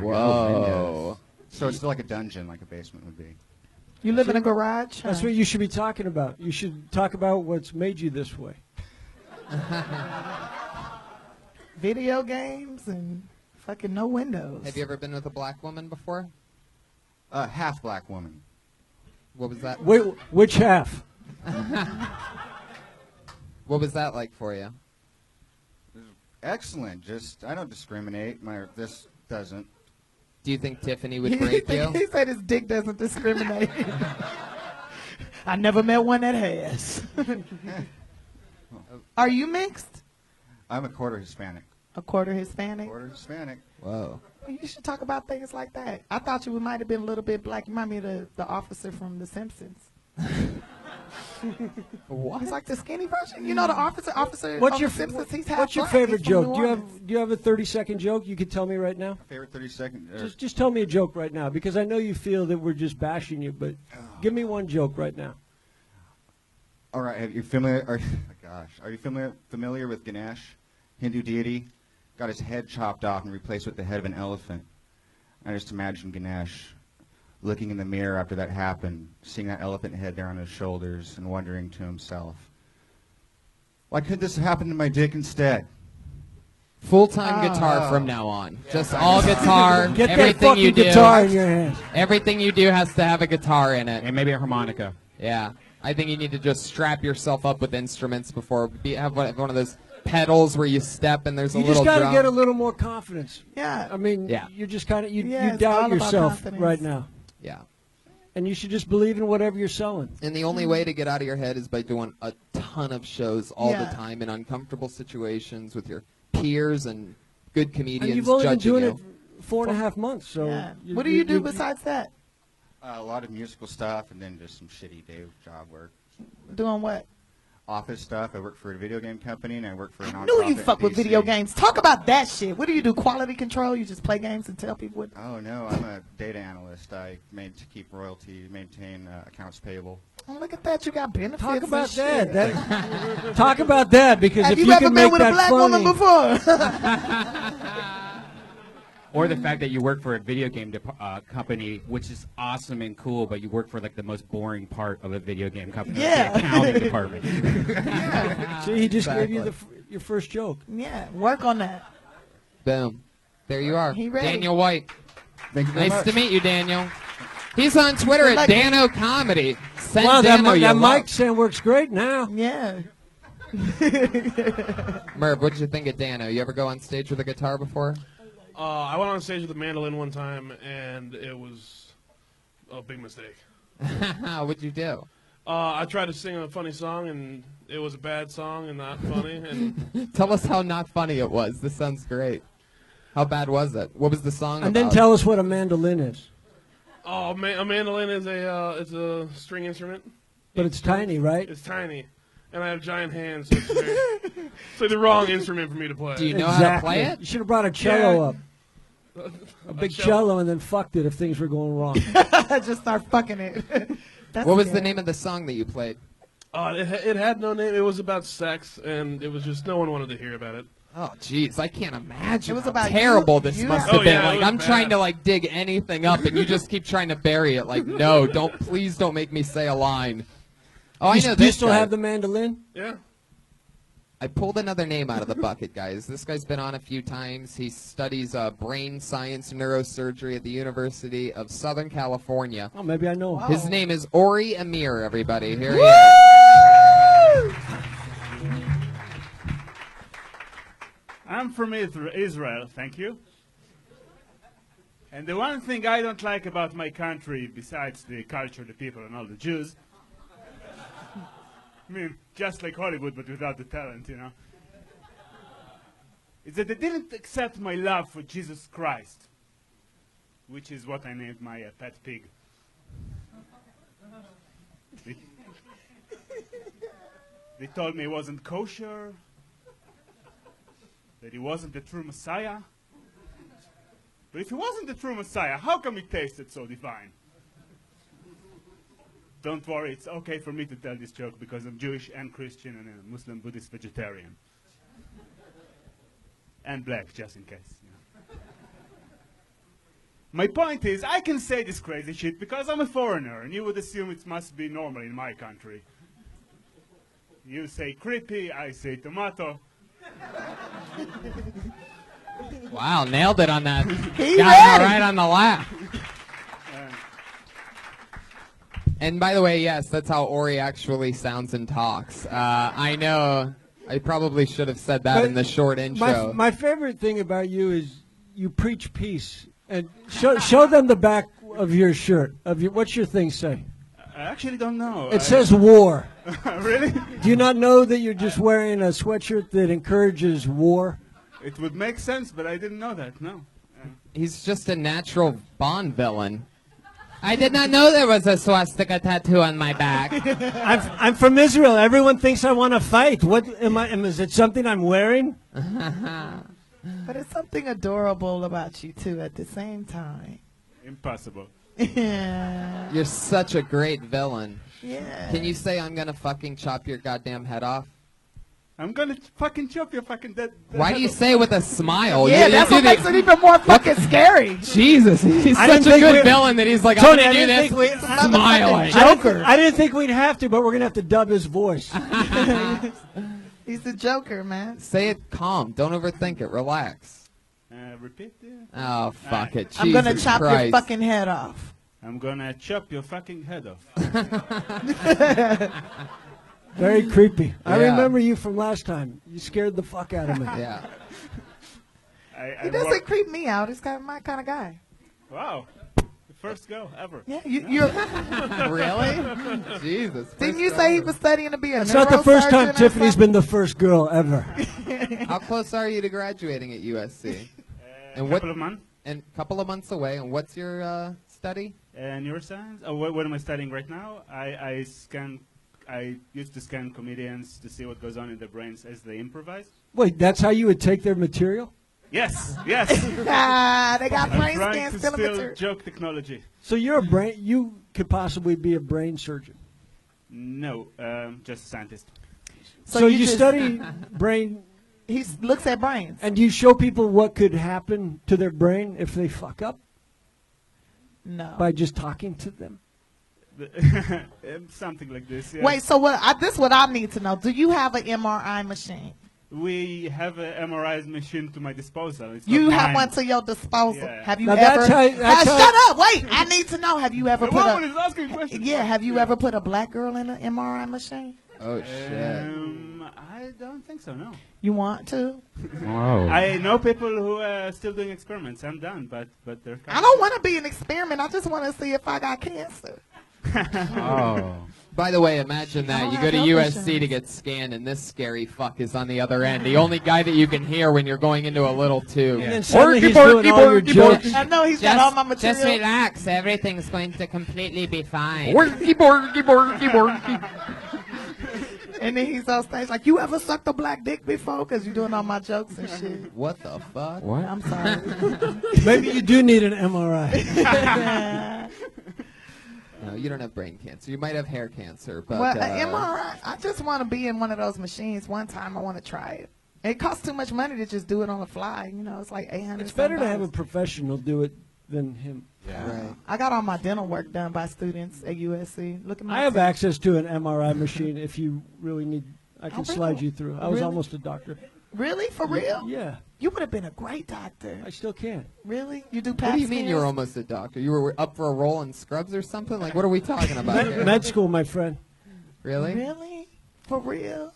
Whoa. So it's still like a dungeon, like a basement would be. You live in a garage? that's huh? what you should be talking about. You should talk about what's made you this way. Video games and fucking no windows. Have you ever been with a black woman before? Half black woman. What was that? Wait, which half? What was that like for you? Excellent. Just I don't discriminate. This doesn't. Do you think Tiffany would break you? He said his dick doesn't discriminate. I never met one that has. Are you mixed? I'm a quarter Hispanic. A quarter Hispanic? Quarter Hispanic. Whoa. Well, you should talk about things like that. I thought you might have been a little bit black. You might be the officer from The Simpsons. What? He's like the skinny version. You know the officer What's of your The Simpsons? He's half What's your black. favorite He's from joke? New Orleans. Do you have a 30-second joke you could tell me right now? Favorite 30-second. Just tell me a joke right now because I know you feel that we're just bashing you, but give me one joke right now. All right. Are you familiar? Are you familiar with Ganesh, Hindu deity? Got his head chopped off and replaced with the head of an elephant. I just imagine Ganesh looking in the mirror after that happened, seeing that elephant head there on his shoulders, and wondering to himself, "Why couldn't this have happened to my dick instead?" Full-time guitar from now on. Just all guitar. Get that everything fucking you do. guitar in your hands. Everything you do has to have a guitar in it. And maybe a harmonica. Yeah. I think you need to just strap yourself up with instruments before have one of those pedals where you step and there's a You little just got drum. to get a little more confidence. Yeah. I mean, Yeah. you're just kind of, you Yeah, it's doubt all about yourself confidence. right now. Yeah. And you should just believe in whatever you're selling. And the only way to get out of your head is by doing a ton of shows all Yeah. the time in uncomfortable situations with your peers and good comedians And you've only been judging doing you. it 4.5 months. So Yeah. What do you do besides that? A lot of musical stuff, and then just some shitty day job work. Doing what? Office stuff. I work for a video game company, and I work for a I nonprofit. knew you in fuck with DC. video games. Talk about that shit. What do you do? Quality control? You just play games and tell people what? Oh no, I'm a data analyst. I made to keep royalty, maintain accounts payable. Oh, look at that. You got benefits. Talk and about shit. that. Talk about that, because Have if you you ever can been make with a that black funny, woman before? Or the fact that you work for a video game company, which is awesome and cool, but you work for like the most boring part of a video game company, Yeah. the accounting department. See, he just gave you Exactly. your first joke. Yeah, work on that. Boom. There you are. He ready. Daniel White. Thank you very Nice much. to meet you, Daniel. He's on Twitter at Dano Comedy. Send Wow, that, Dano that your mic love. stand works great now. Yeah. Merv, what did you think of Dano? You ever go on stage with a guitar before? I went on stage with a mandolin one time, and it was a big mistake. What'd you do? I tried to sing a funny song, and it was a bad song and not funny. And Tell us how not funny it was. This sounds great. How bad was it? What was the song And about? then tell us what a mandolin is. a mandolin is it's a string instrument. But it's tiny, right? It's tiny, and I have giant hands, so it's like the wrong instrument for me to play. Do you know how to play it? You should have brought a cello Yeah. up. A big cello, and then fucked it if things were going wrong. Just start fucking it. That's What was the scary. name of the song that you played? It had no name. It was about sex, and it was just no one wanted to hear about it. Oh, jeez, I can't imagine It was how about terrible you- this you must had- have Oh, been. yeah, it Like, was I'm bad. trying to like dig anything up, and you just keep trying to bury it. Like, no, please don't make me say a line. Oh, I know Do you this still guy. have the mandolin? Yeah. I pulled another name out of the bucket, guys. This guy's been on a few times. He studies brain science and neurosurgery at the University of Southern California. Oh, maybe I know. Wow. His name is Ori Amir, everybody. Here he is. I'm from Israel, thank you. And the one thing I don't like about my country, besides the culture, the people, and all the Jews, I mean, just like Hollywood, but without the talent, you know, is that they didn't accept my love for Jesus Christ, which is what I named my pet pig. They told me he wasn't kosher, that he wasn't the true Messiah. But if he wasn't the true Messiah, how come he tasted so divine? Don't worry, it's okay for me to tell this joke because I'm Jewish and Christian and a Muslim Buddhist vegetarian. And black, just in case. You know. My point is, I can say this crazy shit because I'm a foreigner, and you would assume it must be normal in my country. You say creepy, I say tomato. Wow, nailed it on that. He Got it ready. right on the laugh. And by the way, yes, that's how Ori actually sounds and talks. I know. I probably should have said that But in the short intro. My favorite thing about you is you preach peace. And show them the back of your shirt. What's your thing say? I actually don't know. It says war. Really? Do you not know that you're just wearing a sweatshirt that encourages war? It would make sense, but I didn't know that, no. He's just a natural Bond villain. I did not know there was a swastika tattoo on my back. I'm from Israel. Everyone thinks I want to fight. What am I? Is it something I'm wearing? But it's something adorable about you too. At the same time. Impossible. Yeah. You're such a great villain. Yeah. Can you say I'm gonna fucking chop your goddamn head off? I'm gonna fucking chop your fucking dead. Why do you say it with a smile? Yeah, You that's do what makes it even more fucking scary. Jesus, he's I such didn't a think good we- villain that he's like, Tony, I'm I gonna do didn't this. think we- Smiling. Joker. I didn't think we'd have to, but we're gonna have to dub his voice. He's the Joker, man. Say it calm. Don't overthink it. Relax. Repeat it. Oh, fuck it. I'm gonna Jesus chop your Christ. fucking head off. I'm gonna chop your fucking head off. Very creepy. I Yeah. remember you from last time. You scared the fuck out of me. Yeah. He doesn't creep me out. He's kind of my kind of guy. Wow. The first girl ever. Yeah, you're Really? Jesus. Didn't first you girl say he ever. was studying to be a It's not the first time neurosurgeon or Tiffany's something? been the first girl ever. How close are you to graduating at USC? A couple of months. And a couple of months away. And what's your study? Neuroscience. Oh, what am I studying right now? I used to scan comedians to see what goes on in their brains as they improvise. Wait, that's how you would take their material? Yes, yes. They got I'm brain trying scans to still in steal material. joke technology. So you're a brain. You could possibly be a brain surgeon. No, just a scientist. So you just- study brain, He looks at brains. and do you show people what could happen to their brain if they fuck up No. by just talking to them? Something like this. Yeah. Wait, so this is what I need to know. Do you have an MRI machine? We have an MRI machine to my disposal. It's You not have mine. one to your disposal. Yeah. Have you Now ever? that's how- Shut up! Wait, I need to know. Have you ever The put woman a? is asking questions. Yeah, have you ever put a black girl in an MRI machine? Oh, shit. I don't think so. No. You want to? Whoa. I know people who are still doing experiments. I'm done, but they're. I don't want to be an experiment. I just want to see if I got cancer. Oh. By the way, imagine I that. don't You have go to health USC insurance. to get scanned, and this scary fuck is on the other end. The only guy that you can hear when you're going into a little tube. And then suddenly he's doing all your jokes. I know he's got all my material. Just relax. Everything's going to completely be fine. Borky, borky, borky, borky. And then he's on stage like, you ever sucked a black dick before? Because you're doing all my jokes and shit. What the fuck? What? I'm sorry. Maybe you do need an MRI. No, you don't have brain cancer. You might have hair cancer, but Well, an MRI, I just want to be in one of those machines one time. I want to try it. It costs too much money to just do it on the fly. You know, it's like $800. It's better to have a professional do it than him. Right. I got all my dental work done by students at USC. Look at my I have teeth. access to an MRI machine if you really need. I can really? slide you through. I was Really? almost a doctor. Really? For real? Yeah, You would have been a great doctor. I still can. Really? You do What pap do you mean you were smears? almost a doctor? You were up for a role in Scrubs or something? Like, what are we talking about here? Med school, my friend. Really? Really? For real?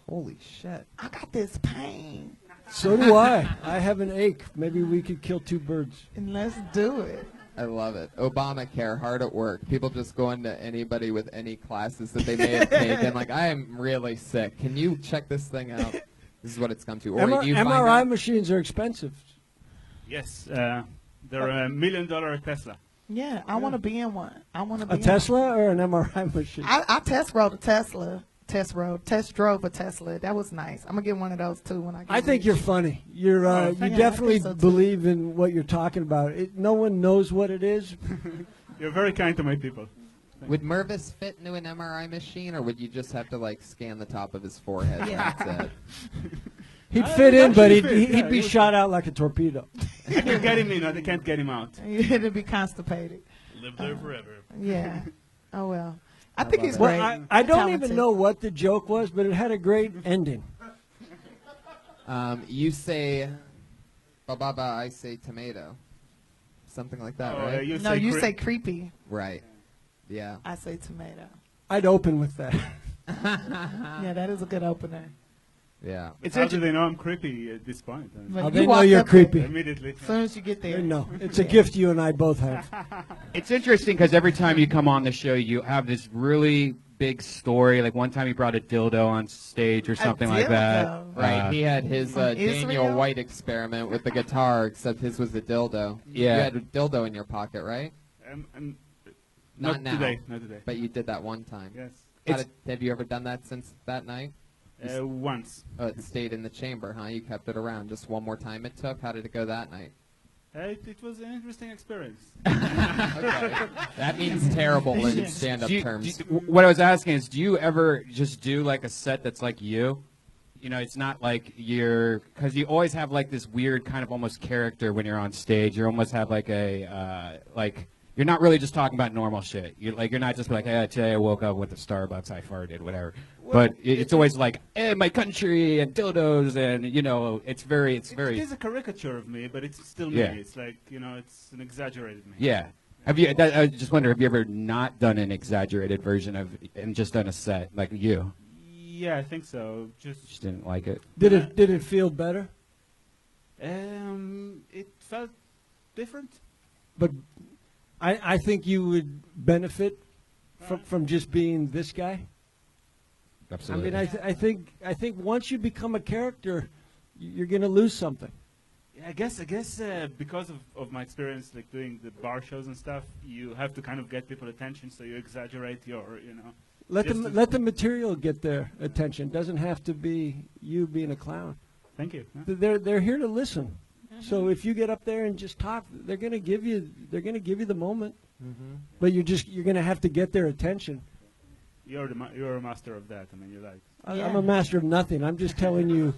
Holy shit. I got this pain. So do I. I have an ache. Maybe we could kill two birds. And let's do it. I love it. Obamacare, hard at work. People just go into anybody with any classes that they may have taken. Like, I am really sick. Can you check this thing out? This is what it's come to. Or you find MRI out- machines are expensive. Yes, they're $1 million Tesla. Yeah, I want to be in one. I want to be A in Tesla or an MRI machine? I test drove a Tesla. Test drove a Tesla. That was nice. I'm gonna get one of those too when I get I think rich. you're funny. You're you thank you. definitely I think so, too. believe in what you're talking about. No one knows what it is. You're very kind to my people. Would Mervis fit into an MRI machine, or would you just have to, like, scan the top of his forehead? Yeah. And that's it? He'd fit in, but actually fit, he'd yeah, be he would shot out like a torpedo. I can get him in, they can't get him out. It'd be constipated. Live there forever. Yeah. Oh well. I think he's Well, great. I don't Talented. even know what the joke was, but it had a great ending. You say, ba-ba-ba, I say tomato. Something like that, right? No, you say creepy. Right. Yeah. I say tomato. I'd open with that. Yeah, that is a good opener. Yeah. It's how do they know I'm creepy at this point? But Oh, you they know walked you're up creepy. there Immediately. As soon as you get there. No, it's a gift you and I both have. It's interesting because every time you come on the show, you have this really big story. Like one time you brought a dildo on stage or something like that. dildo. Right. He had his From Daniel Israel? White experiment with the guitar, except his was a dildo. Yeah. You had a dildo in your pocket, right? Not now. today. Not today. But you did that one time. Yes. Have you ever done that since that night? Once. Oh, it stayed in the chamber, huh? You kept it around. Just one more time it took? How did it go that night? It was an interesting experience. Okay. That means terrible in stand-up terms. What I was asking is, do you ever just do like a set that's like you? You know, it's not like because you always have like this weird kind of almost character when you're on stage. You almost have like you're not really just talking about normal shit. You're not just like, hey, today I woke up with a Starbucks, I farted, whatever. But it's always like, my country and dildos and, it's very. It is a caricature of me, but it's still me. Yeah. It's like, it's an exaggerated me. Yeah. I just wonder, have you ever not done an exaggerated version of and just done a set like you? Yeah, I think so. Just didn't like it. Did it feel better? It felt different. But I think you would benefit from just being this guy. Absolutely. I mean, I think once you become a character, you're going to lose something. Yeah, I guess because of my experience, like doing the bar shows and stuff, you have to kind of get people attention, so you exaggerate your, Let the material get their attention. Doesn't have to be you being a clown. Thank you. They're here to listen. So if you get up there and just talk, they're going to give you the moment. But you're going to have to get their attention. You're a master of that. I mean, you're like. I'm a master of nothing. I'm just telling you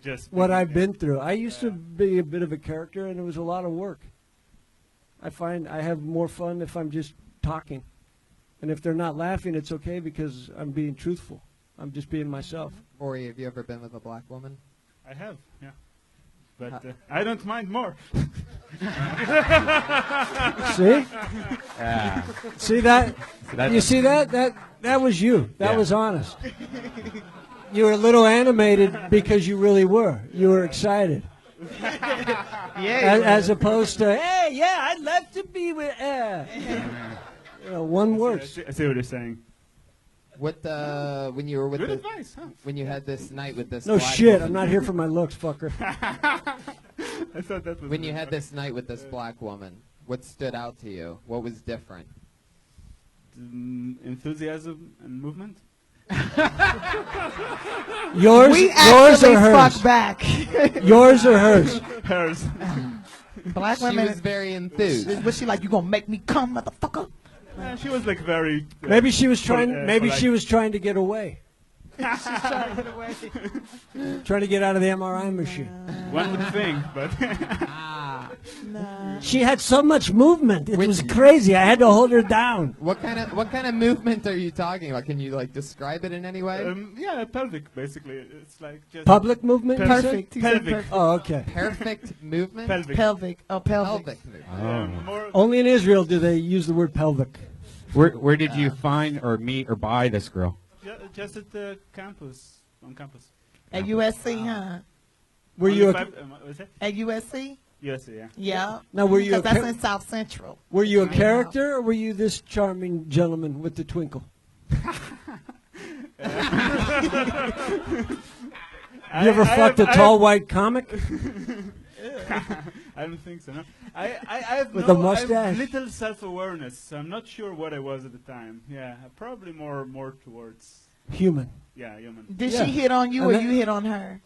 just what I've been through. I used to be a bit of a character, and it was a lot of work. I find I have more fun if I'm just talking. And if they're not laughing, it's okay because I'm being truthful. I'm just being myself. Ori, have you ever been with a black woman? I have, yeah. But I don't mind more. See? Yeah. See that? You see that? That was you. That was honest. You were a little animated because you really were. You were excited. As opposed to, hey, yeah, I'd love to be with. One word. I see what you're saying. What when you were with Good advice, huh? when you had this night with this No black shit. woman, I'm not here for my looks, fucker. I thought that was when you had this night with this black woman, what stood out to you? What was different? Enthusiasm and movement. Yours or hers? Fuck back. Yours or hers? Hers. Black She women. was very enthused. Was she like, you gonna make me come, motherfucker? She was like very. Maybe she was trying. Maybe polite. she was trying to get away. Trying to get away. Trying to get out of the MRI machine. One would think, but. She had so much movement. It was crazy. I had to hold her down. What kind of movement are you talking about? Can you describe it in any way? Yeah, pelvic basically. It's like just Public movement? you said? Perfect. He said Pelvic. perfect. Oh, okay. Perfect movement. pelvic. Pelvic. Oh, pelvic. Pelvic movement. More Only in Israel do they use the word pelvic. Where did you find or meet or buy this girl? just at the campus, on campus. At USC, huh? Were you What is it? At USC? USC, yeah. Yeah. Now, were you a Because that's char- in South Central. Were you a I know. character, or were you this charming gentleman with the twinkle? You ever fucked a tall white comic? I don't think so. No. I have With no, a mustache? I have little self-awareness. So I'm not sure what I was at the time. Yeah, probably more towards Human. yeah, human. Did Yeah. she hit on you And or that- you hit on her?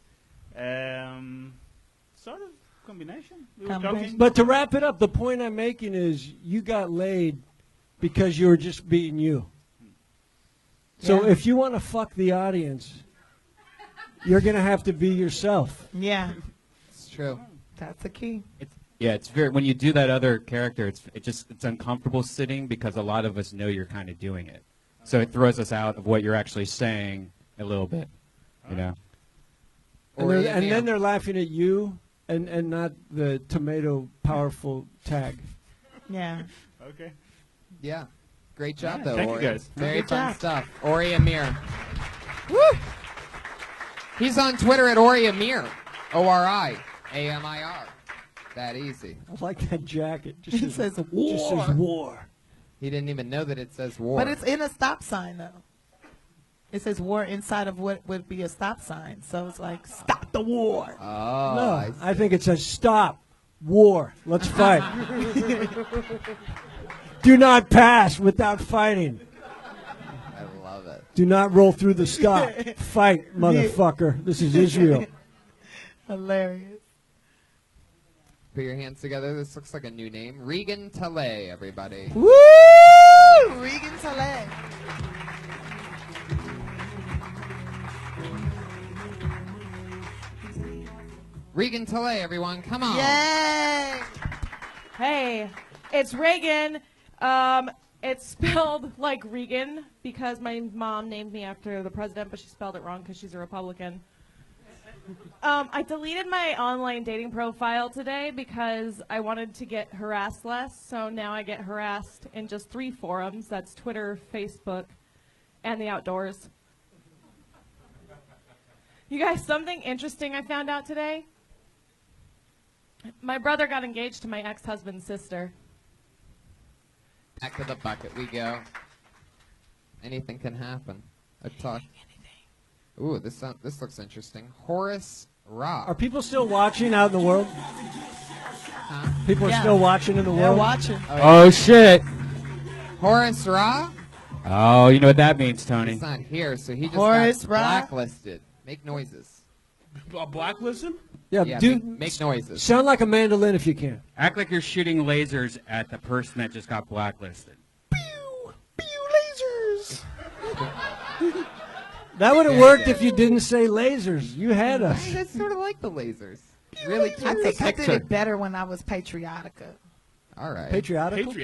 Sort of combination. We were Combination. talking. But to wrap it up, the point I'm making is you got laid because you were just being you. So Yeah. if you want to fuck the audience, you're going to have to be yourself. Yeah, It's true. that's the key. It's very when you do that other character, it's uncomfortable sitting because a lot of us know you're kind of doing it, so it throws us out of what you're actually saying a little bit, you know. And then they're laughing at you and not the tomato powerful tag. Yeah. Okay. Yeah. Great job, Yeah, though, thank you Ori. guys. Very Good fun job. stuff. Ori Amir. Woo! He's on Twitter at Ori Amir. ORIAMIR. That easy. I like that jacket. It says Just war. says war. He didn't even know that it says war. But it's in a stop sign, though. It says war inside of what would be a stop sign. So it's like, stop the war. Oh, No, I think it says stop, war, let's fight. Do not pass without fighting. I love it. Do not roll through the stop. Fight, motherfucker. This is Israel. Hilarious. Put your hands together. This looks like a new name. Regan Talay, everybody. Woo! Regan Saleh. Regan Talay, everyone. Come on. Yay! Hey, it's Reagan. It's spelled like Regan because my mom named me after the president, but she spelled it wrong because she's a Republican. I deleted my online dating profile today because I wanted to get harassed less, so now I get harassed in just 3 forums. That's Twitter, Facebook, and the outdoors. You guys, something interesting I found out today. My brother got engaged to my ex-husband's sister. Back to the bucket we go. Anything can happen. Ooh, this looks interesting. Horace Rock. Are people still watching out in the world? Huh? People are still watching in the They're world? watching. Oh, shit. Horace Rock? Oh, you know what that means, Tony. He's not here, so he just Horace got Rock? blacklisted. Make noises. Blacklist him? Yeah, Make, make noises. Sound like a mandolin if you can. Act like you're shooting lasers at the person that just got blacklisted. Lasers. That would have worked if you didn't say lasers. You had us. I sort of like the lasers. Really I cute think I did picture. it better when I was patriotica. All right. Patriotical?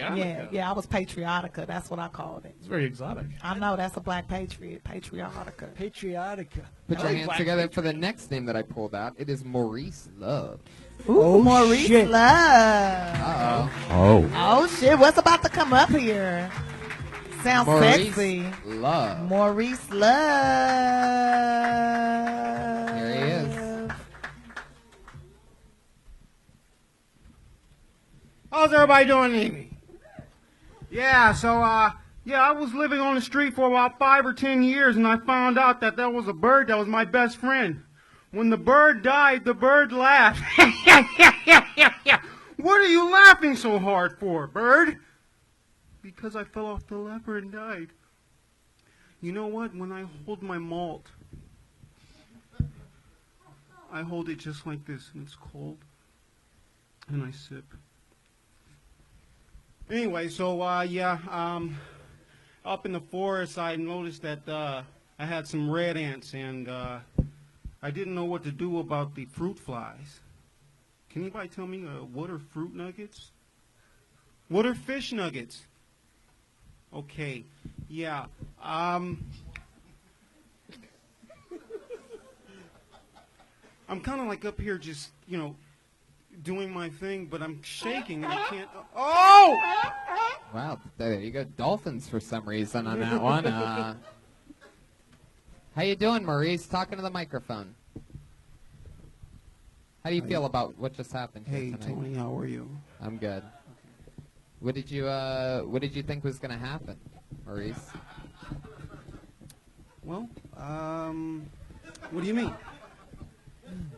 Yeah, I was patriotica. That's what I called it. It's very exotic. I know that's a black patriot. Patriotica. Patriotica. Put your hands together for the next name that I pulled out. It is Maurice Love. Ooh, Oh, Maurice shit. Love. Uh-oh. Oh. Oh shit! What's about to come up here? Sounds Maurice sexy. Love. Maurice Love. Here he is. How's everybody doing today? Yeah, so, I was living on the street for about 5 or 10 years, and I found out that there was a bird that was my best friend. When the bird died, the bird laughed. What are you laughing so hard for, bird? Because I fell off the lever and died. You know what? When I hold my malt, I hold it just like this, and it's cold, and I sip. Anyway, so, up in the forest, I noticed that I had some red ants, and I didn't know what to do about the fruit flies. Can anybody tell me what are fruit nuggets? What are fish nuggets? Okay, yeah. I'm kind of like up here just, doing my thing, but I'm shaking and I can't. Oh! Wow, there you go. Dolphins for some reason on that one. How you doing, Maurice? Talking to the microphone. How do you feel about what just happened here Hey, tonight? Tony, how are you? I'm good. What did you think was gonna happen, Maurice? Well, what do you mean?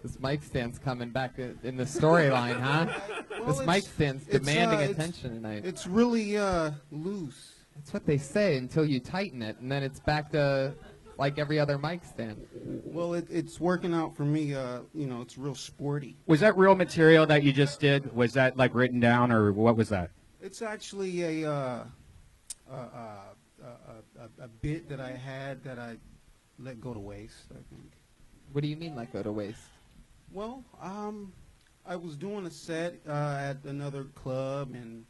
This mic stand's coming back in the storyline, huh? Well, this mic stand's demanding attention tonight. It's really loose. That's what they say until you tighten it, and then it's back to like every other mic stand. Well, it's working out for me. It's real sporty. Was that real material that you just did? Was that like written down, or what was that? It's actually a bit that I had that I let go to waste, I think. What do you mean, like go to waste? Well, I was doing a set at another club, and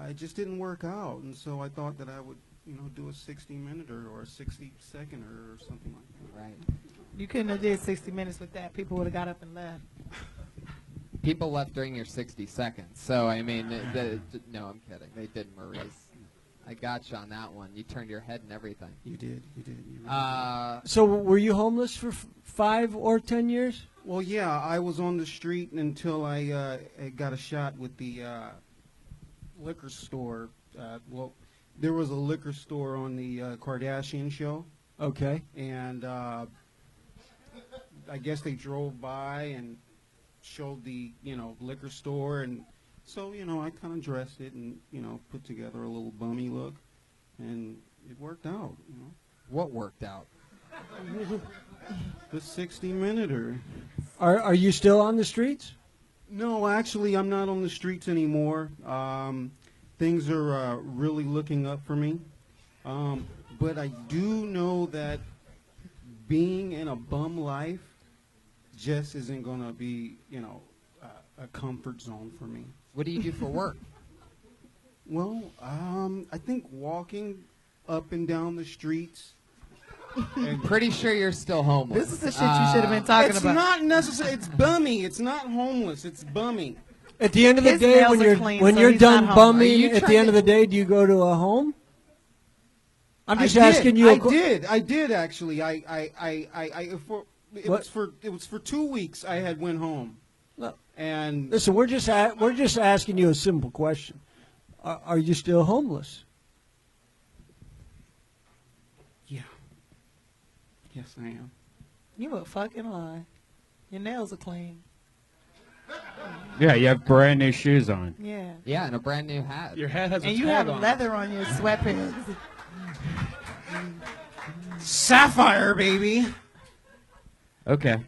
it just didn't work out. And so I thought that I would, do a 60-minute or a 60-second or something like that. Right. You couldn't have did 60 minutes with that. People would have got up and left. People left during your 60 seconds. So, I mean, no, I'm kidding. They did, Maurice. I got you on that one. You turned your head and everything. You did. You really So were you homeless for 5 or 10 years? Well, yeah, I was on the street until I got a shot with the liquor store. There was a liquor store on the Kardashian show. Okay. And I guess they drove by and showed the, liquor store. And so, I kind of dressed it and, put together a little bummy look. And it worked out, What worked out? The 60-minute. Are you still on the streets? No, actually, I'm not on the streets anymore. Things are really looking up for me. But I do know that being in a bum life just isn't going to be, a comfort zone for me. What do you do for work? Well, I think walking up and down the streets. I'm pretty sure you're still homeless. This is the shit you should have been talking It's about. not necessary. It's bummy. It's not homeless. It's bummy. At the end of the His day, nails when are you're clean, when so you're he's done not homeless. bumming, Are you at the trying end of to- the day, do you go to a home? I'm just I did. asking you. I did actually. It What? was for 2 weeks. I had went home. Look, And listen, we're just asking you a simple question. Are you still homeless? yeah, yes, I am. You a fucking lie. Your nails are clean. Yeah, you have brand new shoes on. Yeah. Yeah, and a brand new hat. Your hat has a And you tag have on it. leather on your sweatpants. Sapphire, baby. Okay.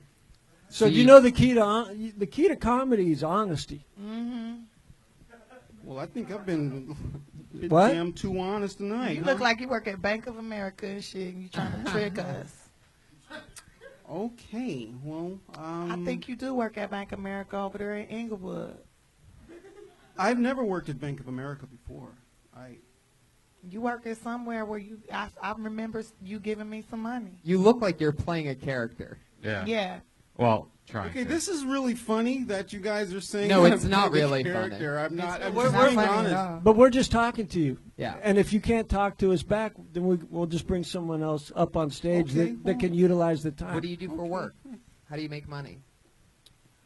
So you know the key to comedy is honesty. Mm-hmm. Well, I think I've been What? damn too honest tonight. You look like you work at Bank of America and shit, and you trying to trick us. Okay, well, I think you do work at Bank of America over there in Inglewood. I've never worked at Bank of America before. You work at somewhere where I remember you giving me some money. You look like you're playing a character. Yeah. Yeah. Well, trying. Okay, to. this is really funny that you guys are saying. No, that it's I'm not playing a really character. funny. I'm not. I'm We're just not being funny at honest. all. But we're just talking to you. Yeah. And if you can't talk to us back, then we'll just bring someone else up on stage Okay, that can utilize the time. What do you do for work? How do you make money?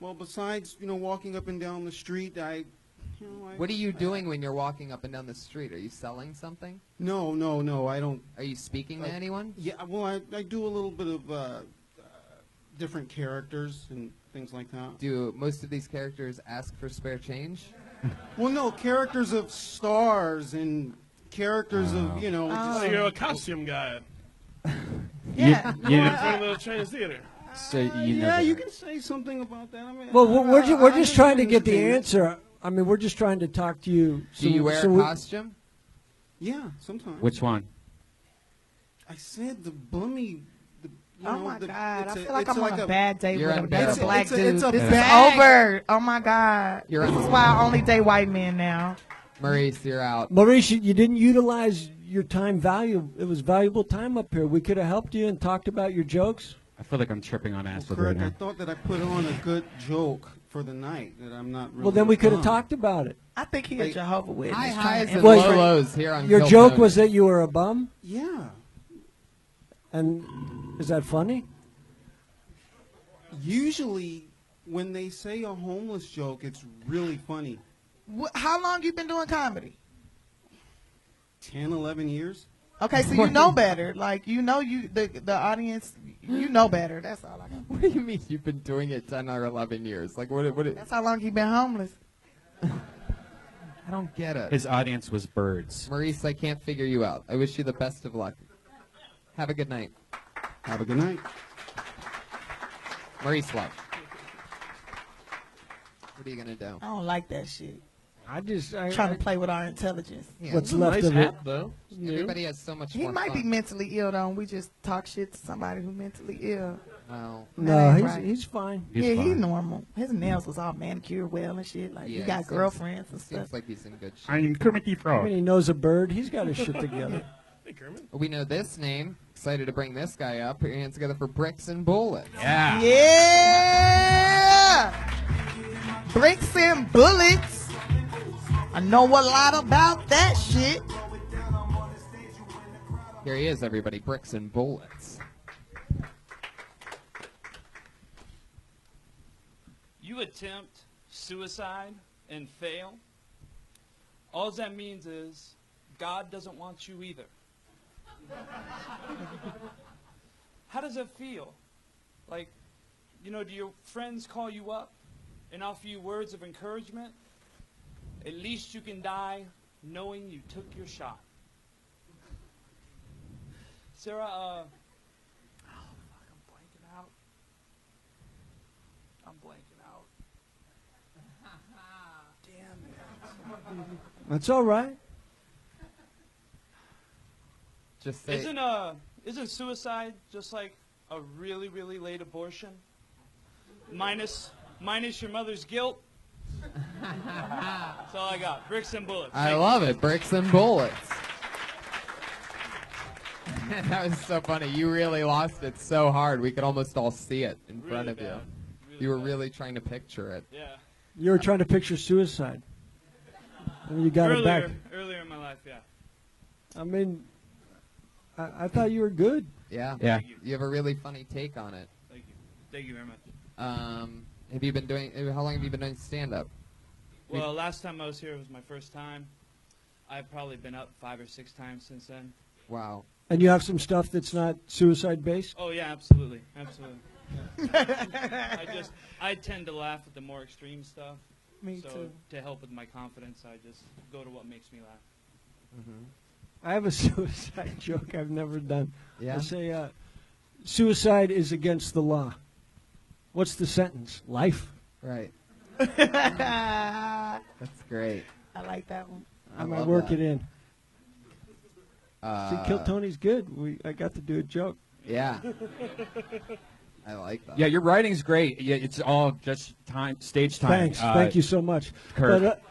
Well, besides walking up and down the street, What are you doing when you're walking up and down the street? Are you selling something? No, I don't. Are you speaking to anyone? Yeah, well, I do a little bit of different characters and things like that. Do most of these characters ask for spare change? Well, no, characters of stars and characters of So you're a costume guy. Yeah. You In know, front of the Chinese theater. so you know. yeah, the- you can say something about that. I mean, Well, we're I just trying to get the entertainment. answer. I mean, we're just trying to talk to you. Do you wear a costume? Yeah, sometimes. Which one? I said the bummy. Oh my God! I it's feel like it's I'm on a bad date You're with another unbearable. black It's a- dude. it's a This is bag. over. Oh my God! You're This is un- why I only date white men now. Maurice, you're out. Maurice, you didn't utilize your time value. It was valuable time up here. We could have helped you and talked about your jokes. I feel like I'm tripping on acid Kirk, right I now. thought that I put on a good joke for the night. That I'm not really. Well, then we could have dumb. talked about it. I think he a Jehovah Witness. High trying highs to and Well, low infiltrate. lows here on Your Kill joke Tony. was that you were a bum, Yeah. and is that funny? Usually, when they say a homeless joke, it's really funny. How long you been doing comedy? 10, 11 years. Okay, so you know better. Like the audience, you know better. That's all I got. What do you mean you've been doing it 10 or 11 years? Like, what? That's how long he been homeless. I don't get it. His audience was birds. Maurice, I can't figure you out. I wish you the best of luck. Have a good night. Have a good night. Maurice, love. What are you going to do? I don't like that shit. I Trying to play with our intelligence. Yeah. What's left Nice of hat, it? though. It's new. Everybody has so much He more might fun. be mentally ill though. And we just talk shit to somebody who's mentally ill. Well, No, That ain't he's right. he's fine. He's yeah, he's fine. normal. His nails was all manicured well and shit. Like yeah, he got seems- girlfriends and Seems stuff. like he's in good shape. I'm Kermit the I Frog. mean, he knows a bird. He's got his shit together. Hey, Kermit. We know this name. Excited to bring this guy up. Put your hands together for Bricks and Bullets. Yeah. Yeah, bricks and bullets. I know a lot about that shit. Here he is, everybody. Bricks and Bullets. You attempt suicide and fail, all that means is God doesn't want you either. How does it feel? Like, do your friends call you up and offer you words of encouragement? At least you can die knowing you took your shot. Sarah, oh, fuck, I'm blanking out. Damn it. That's all right. Just say. Isn't suicide just like a really, really late abortion? Minus your mother's guilt? That's all I got. Bricks and bullets. I love it. Bricks and bullets. That was so funny. You really lost it so hard. We could almost all see it in front of you. You were really trying to picture it. Yeah. You were trying to picture suicide. And you got it back. Earlier in my life, yeah. I mean, I thought you were good. Yeah. Yeah. You have a really funny take on it. Thank you. Thank you very much. Have you been doing? How long have you been doing stand-up? Well, last time I was here was my first time. I've probably been up 5 or 6 times since then. Wow. And you have some stuff that's not suicide-based? Oh yeah, absolutely, absolutely. Yeah. I tend to laugh at the more extreme stuff. Me so too. To help with my confidence, I just go to what makes me laugh. Mm-hmm. I have a suicide joke I've never done. Yeah? I say, suicide is against the law. What's the sentence? Life. Right. I That's great. like that one. I might love work that. it in. See, Kill Tony's good. I got to do a joke. Yeah. I like that. Yeah, your writing's great. Yeah, it's all just stage time. Thanks. Thank you so much. Kirk. But,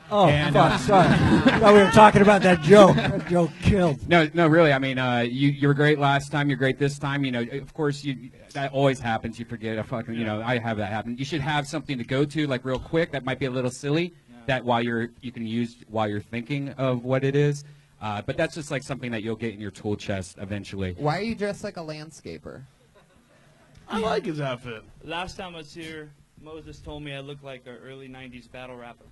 fuck, sorry. I thought we were talking about that joke. That joke killed. No, really. I mean, you were great last time. You're great this time. You know, of course, that always happens. You forget a fucking. You know, I have that happen. You should have something to go to, like real quick. That might be a little silly. That you can use while you're thinking of what it is. But that's just like something that you'll get in your tool chest eventually. Why are you dressed like a landscaper? I like his outfit. Last time I was here, Moses told me I looked like an early '90s battle rapper.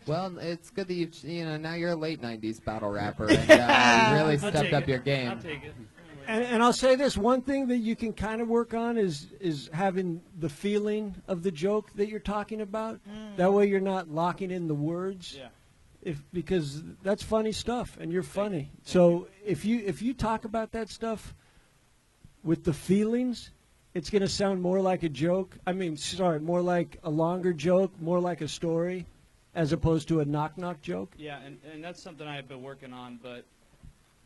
Well, it's good that now you're a late '90s battle rapper, and you really stepped up your game. I'll take it. And I'll say this, one thing that you can kind of work on is having the feeling of the joke that you're talking about. That way you're not locking in the words. Yeah. Because that's funny stuff, and you're funny. So if you talk about that stuff with the feelings, it's going to sound more like a joke. I mean, sorry, more like a longer joke, more like a story, as opposed to a knock-knock joke. Yeah, and that's something I've been working on, but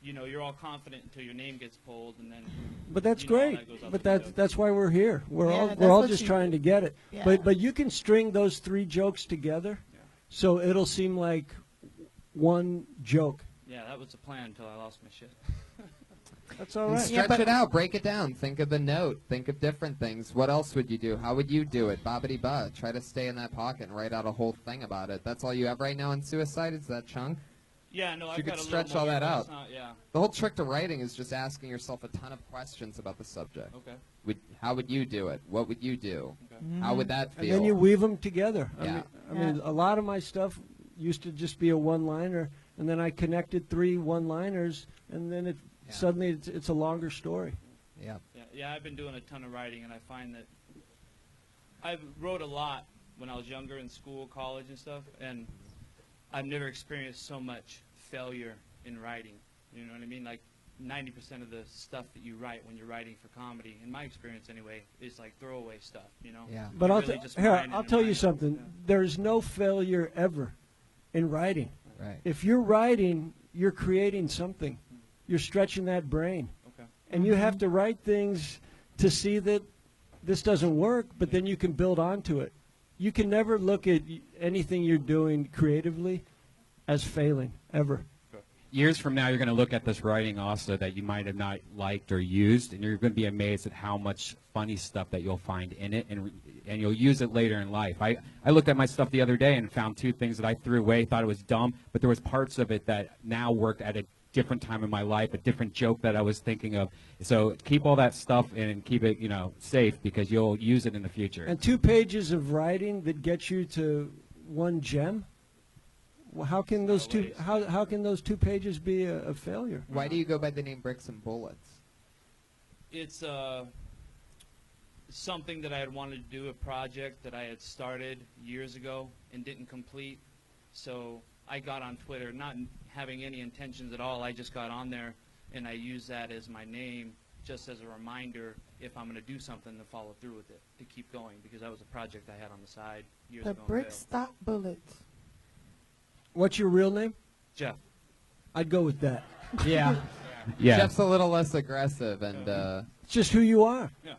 you're all confident until your name gets pulled, and then. But that's all great. that goes up But the joke. that's why we're here. We're Yeah, that's all what just you- trying to get it. Yeah. But you can string those 3 jokes together, so it'll seem like one joke. Yeah, that was the plan until I lost my shit. That's all And right. stretch it out, break it down. Think of the note. Think of different things. What else would you do? How would you do it? Bobbity ba. Try to stay in that pocket and write out a whole thing about it. That's all you have right now in suicide is that chunk? Yeah, no, So I've you got could a stretch little all more, that but out. it's not- yeah. The whole trick to writing is just asking yourself a ton of questions about the subject. Okay. How would you do it? What would you do? Okay. How would that And feel? then you weave them together. Yeah. I mean, a lot of my stuff used to just be a one-liner, and then I connected 3 one-liners, and then suddenly it's a longer story. Yeah. Yeah, I've been doing a ton of writing, and I find that I wrote a lot when I was younger in school, college, and stuff, and I've never experienced so much failure in writing. You know what I mean? Like 90% of the stuff that you write when you're writing for comedy, in my experience anyway, is like throwaway stuff. Yeah. But You're I'll, really just here, grinding I'll and tell you grinding. something. Yeah. There's no failure ever in writing. Right. If you're writing, you're creating something. You're stretching that brain. Okay. And you have to write things to see that this doesn't work, but then you can build onto it. You can never look at anything you're doing creatively as failing, ever. Years from now, you're going to look at this writing also that you might have not liked or used, and you're going to be amazed at how much funny stuff that you'll find in it, and you'll use it later in life. I looked at my stuff the other day and found 2 things that I threw away, thought it was dumb, but there was parts of it that now worked at a different time in my life, a different joke that I was thinking of. So keep all that stuff and keep it, safe, because you'll use it in the future. And 2 pages of writing that gets you to 1 gem. Well, how can those two pages be a failure? Why do you go by the name Bricks and Bullets? It's something that I had wanted to do, a project that I had started years ago and didn't complete. So I got on Twitter, not having any intentions at all. I just got on there, and I used that as my name just as a reminder if I'm going to do something to follow through with it, to keep going, because that was a project I had on the side years The ago. and bricks failed. stop bullets. What's your real name? Jeff. I'd go with that. Yeah. Yeah. Jeff's a little less aggressive, and It's just who you are. Yeah.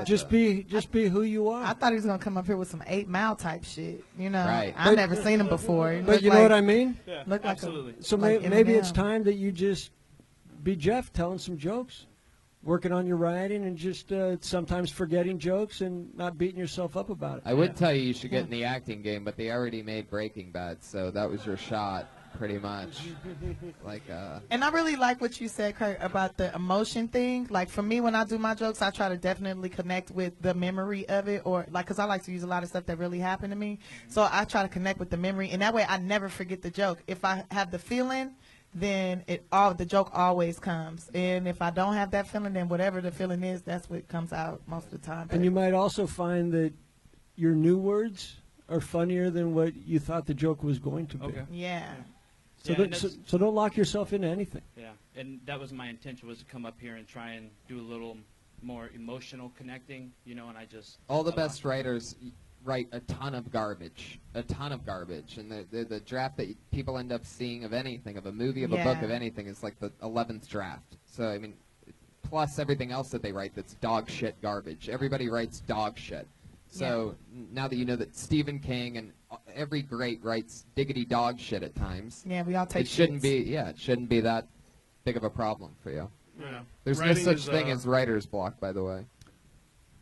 Just be who you are. I thought he was gonna come up here with some 8 Mile type shit. You know, Right. I've never seen him before. He But looked you know like- what I mean? Yeah, Look like absolutely. So like maybe it's Eminem. time that you just be Jeff, telling some jokes, working on your writing, and just sometimes forgetting jokes and not beating yourself up about it. I would tell you should get in the acting game, but they already made Breaking Bad, so that was your shot, pretty much. And I really like what you said, Kirk, about the emotion thing. Like for me, when I do my jokes, I try to definitely connect with the memory of it, or like, cause I like to use a lot of stuff that really happened to me. So I try to connect with the memory, and that way I never forget the joke. If I have the feeling, then the joke always comes. And if I don't have that feeling, then whatever the feeling is, that's what comes out most of the time. And you might also find that your new words are funnier than what you thought the joke was going to be. Okay. Yeah. So, Yeah, don't, and so, that's- so don't lock yourself into anything. Yeah, and that was my intention, was to come up here and try and do a little more emotional connecting, and I just... All the best writers write a ton of garbage, and the draft that people end up seeing of anything, of a movie, of a book, of anything, is like the 11th draft. So, I mean, plus everything else that they write that's dog shit garbage. Everybody writes dog shit. So now that you know that Stephen King and every great writes diggity dog shit at times. Yeah, we all take it shouldn't shits. be. Yeah, it shouldn't be that big of a problem for you. Yeah. There's no Writing such is, thing as writer's block, by the way.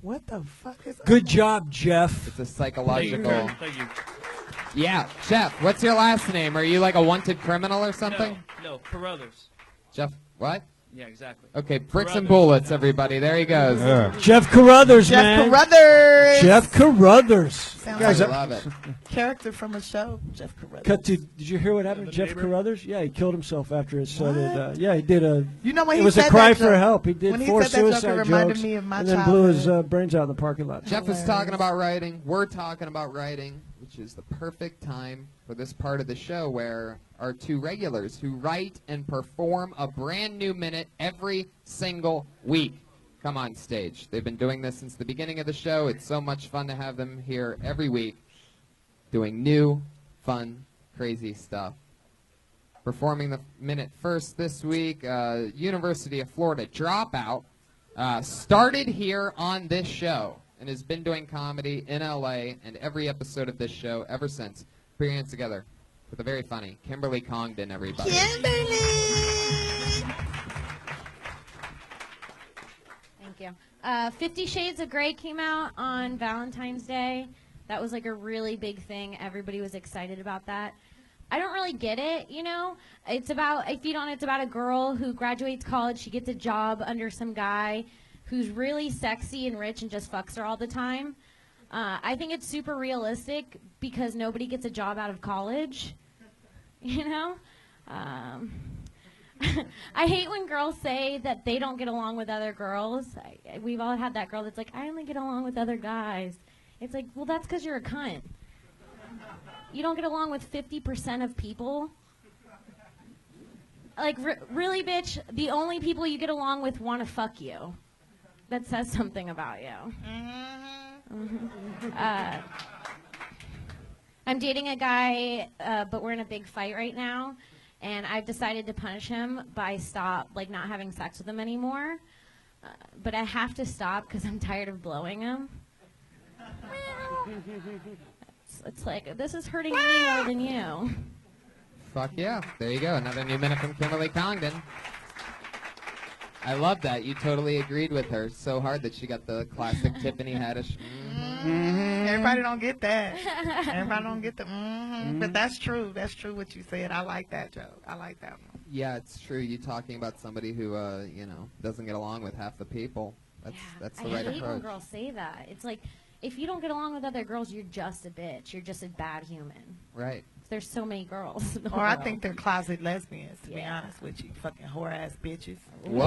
What the fuck is Good job, Jeff. It's a psychological. Thank you. Yeah, Jeff. What's your last name? Are you like a wanted criminal or something? No, Carruthers. Jeff. What? Yeah, exactly. Okay, bricks and bullets, everybody. There he goes. Jeff Carruthers, Jeff man. Carruthers. Jeff Carruthers. Sounds I like love it. character from a show, Jeff Carruthers. Did you hear what happened to Jeff neighbor? Carruthers? Yeah, he killed himself after it said What? it. Yeah, he did a. You know when it he was said a cry that for joke- help. He did when he 4 said that joke, it suicide reminded jokes me of my and then blew his childhood. brains out in the parking lot. Jeff was Hilarious. talking about writing. We're talking about writing, which is the perfect time for this part of the show where our 2 regulars who write and perform a brand new minute every single week come on stage. They've been doing this since the beginning of the show. It's so much fun to have them here every week doing new, fun, crazy stuff. Performing the minute first this week, University of Florida dropout, started here on this show and has been doing comedy in LA and every episode of this show ever since. Put your hands together for the very funny Kimberly Congdon, everybody. Thank you. 50 Shades of Grey came out on Valentine's Day. That was like a really big thing. Everybody was excited about that. I don't really get it, It's about, it's about a girl who graduates college. She gets a job under some guy who's really sexy and rich and just fucks her all the time. I think it's super realistic because nobody gets a job out of college, I hate when girls say that they don't get along with other girls. We've all had that girl that's like, I only get along with other guys. It's like, well, that's because you're a cunt. You don't get along with 50% of people. Like, really, bitch, the only people you get along with want to fuck you. That says something about you. I'm dating a guy, but we're in a big fight right now. And I've decided to punish him by not having sex with him anymore. But I have to stop because I'm tired of blowing him. It's like, this is hurting me more than you. Fuck yeah. There you go. Another new minute from Kimberly Congdon. I love that. You totally agreed with her so hard that she got the classic Tiffany Haddish. Everybody don't get that. Everybody don't get the But that's true. That's true what you said. I like that joke. I like that one. Yeah, it's true. You talking about somebody who, doesn't get along with half the people. That's the right I hate when approach. girls say that. It's like, if you don't get along with other girls, you're just a bitch. You're just a bad human. Right. There's so many girls. in the Or I world. think they're closet lesbians, to be honest with you. Fucking whore-ass bitches. Whoa.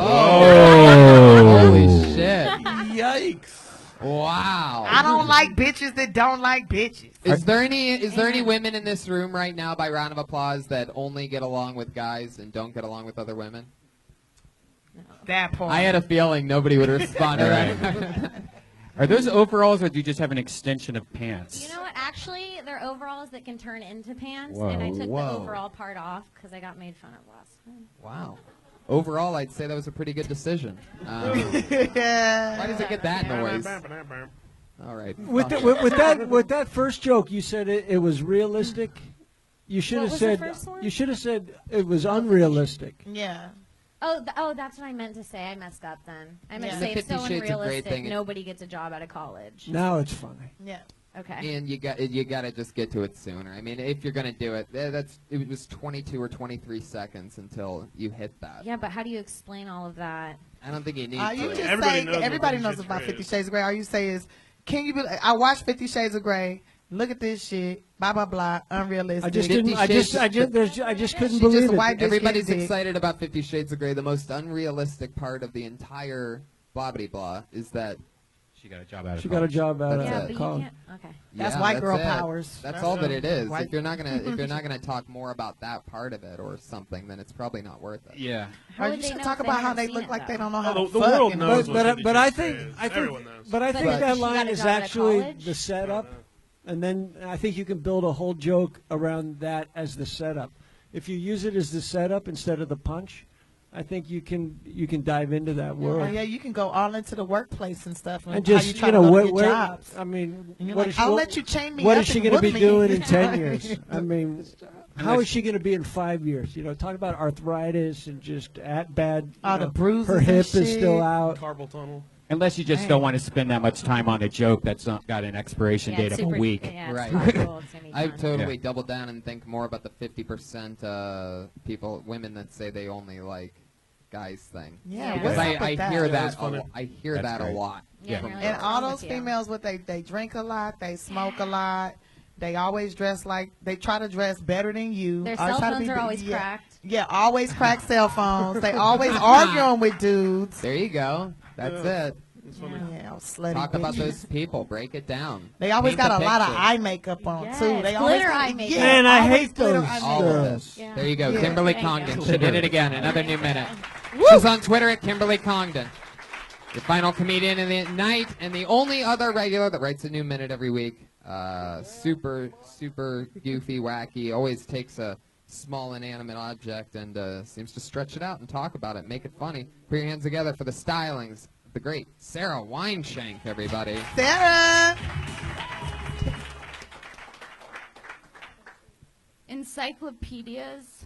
Holy shit. Yikes. Wow. I don't like bitches that don't like bitches. Is there any women in this room right now, by round of applause, that only get along with guys and don't get along with other women? That part. I had a feeling nobody would respond to that. Are those overalls, or do you just have an extension of pants? You know what? Actually, they're overalls that can turn into pants, Whoa, and I took whoa. the overall part off because I got made fun of last time. Wow. overall, I'd say that was a pretty good decision. Why does it get that noise? All right. With that first joke, you said it was realistic. You should have said it was unrealistic. Yeah. Oh, that's what I meant to say. I messed up then. I meant to say it's so unrealistic. Nobody gets a job out of college. Now it's funny. Yeah. Okay. And you got to just get to it sooner. I mean, if you're gonna do it, it was 22 or 23 seconds until you hit that. Yeah, but how do you explain all of that? I don't think you need You to. just everybody knows about 50 Shades of Grey. All you say is, can you be like, I watched 50 Shades of Grey. Look at this shit. Blah blah blah. Unrealistic. I just couldn't believe it. Everybody's excited about 50 Shades of Grey. The most unrealistic part of the entire blah blah blah is that she got a job out of college. She got a job out of college. Okay. That's white girl powers. That's all that it is. If you're not gonna talk more about that part of it or something, then it's probably not worth it. Yeah. Or you should talk about how they look like they don't know how to the fuck. world knows. But I think Everyone knows. that line got a is job out of actually college? the setup, and then I think you can build a whole joke around that as the setup. If you use it as the setup instead of the punch, I think you can dive into that world. Oh, yeah, you can go all into the workplace and stuff, and just how you try to go to get jobs. I mean, And you're what like, is I'll she- let you chain me What up is she and going to whoop be me. doing in 10 years? I mean, how is she going to be in 5 years? You know, talk about arthritis and just at bad. The bruises Her and hip is shit. still out. Carpal tunnel. Unless you just don't want to spend that much time on a joke that's not got an expiration date of a week. Right. I totally double down and think more about the 50% women that say they only like guys thing. Yeah, because what's up I with that? hear Yeah, that. that's funny. I hear That's that great. a lot. Yeah. from And girls. all those females, they drink a lot, they smoke a lot, they always dress like they try to dress better than you. Their Always cell try to phones be are always yeah. cracked. Yeah, always cracked cell phones. They always arguing with dudes. There you go. That's it. Yeah, slutty Talk about bitches. those people. Break it down. They always Paint got the a lot of picture. eye makeup on Yes, too. They always glitter eye makeup. Man, I always hate glitter those eye All makeup. of this. Yeah. There you go. Yeah. Kimberly Thank Congdon. you. She did it again. Another new minute. Woo! She's on Twitter at Kimberly Congdon. The final comedian of the night and the only other regular that writes a new minute every week. Super goofy, wacky. Always takes a small inanimate object and seems to stretch it out and talk about it, make it funny. Put your hands together for the stylings. The great Sarah Weinshank, everybody. Sarah! Encyclopedias.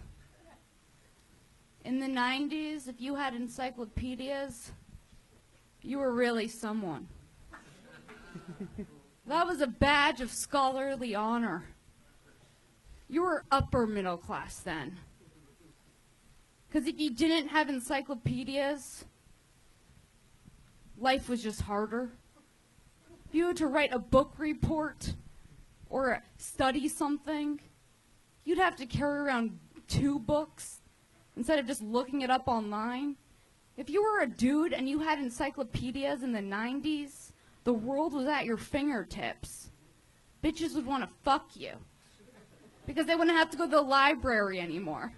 In the 90s, if you had encyclopedias, you were really someone. That was a badge of scholarly honor. You were upper middle class then. Because if you didn't have encyclopedias, life was just harder. If you had to write a book report or study something, you'd have to carry around 2 books instead of just looking it up online. If you were a dude and you had encyclopedias in the 90s, the world was at your fingertips. Bitches would want to fuck you because they wouldn't have to go to the library anymore.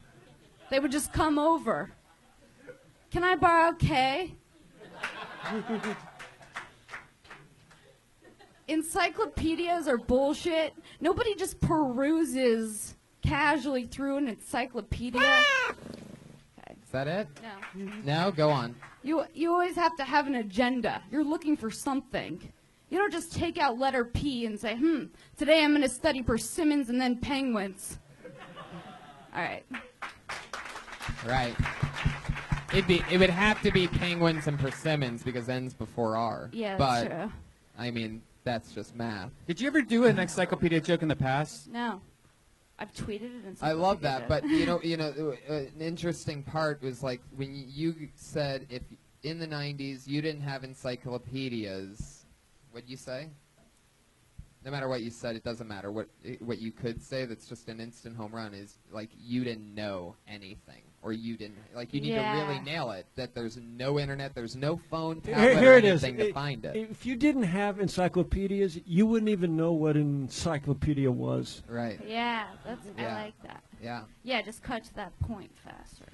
They would just come over. Can I borrow K? Encyclopedias are bullshit. Nobody just peruses casually through an encyclopedia. Is that it? No. No? Go on. You always have to have an agenda. You're looking for something. You don't just take out letter P and say, today I'm going to study persimmons and then penguins. All right. Right. It would have to be penguins and persimmons because N's before R. Yeah, but, that's true. I mean, that's just math. Did you ever do an encyclopedia joke in the past? No. I've tweeted it and I love that, but an interesting part was like when you said if in the 90s you didn't have encyclopedias, what'd you say? No matter what you said, it doesn't matter. What you could say that's just an instant home run is like you didn't know anything, or you didn't you need to really nail it. That there's no internet, there's no phone, tablet, Here or it is. anything to find it. If you didn't have encyclopedias, you wouldn't even know what an encyclopedia was. Right. Yeah, I Yeah. like that. Yeah. Yeah, just cut to that point faster.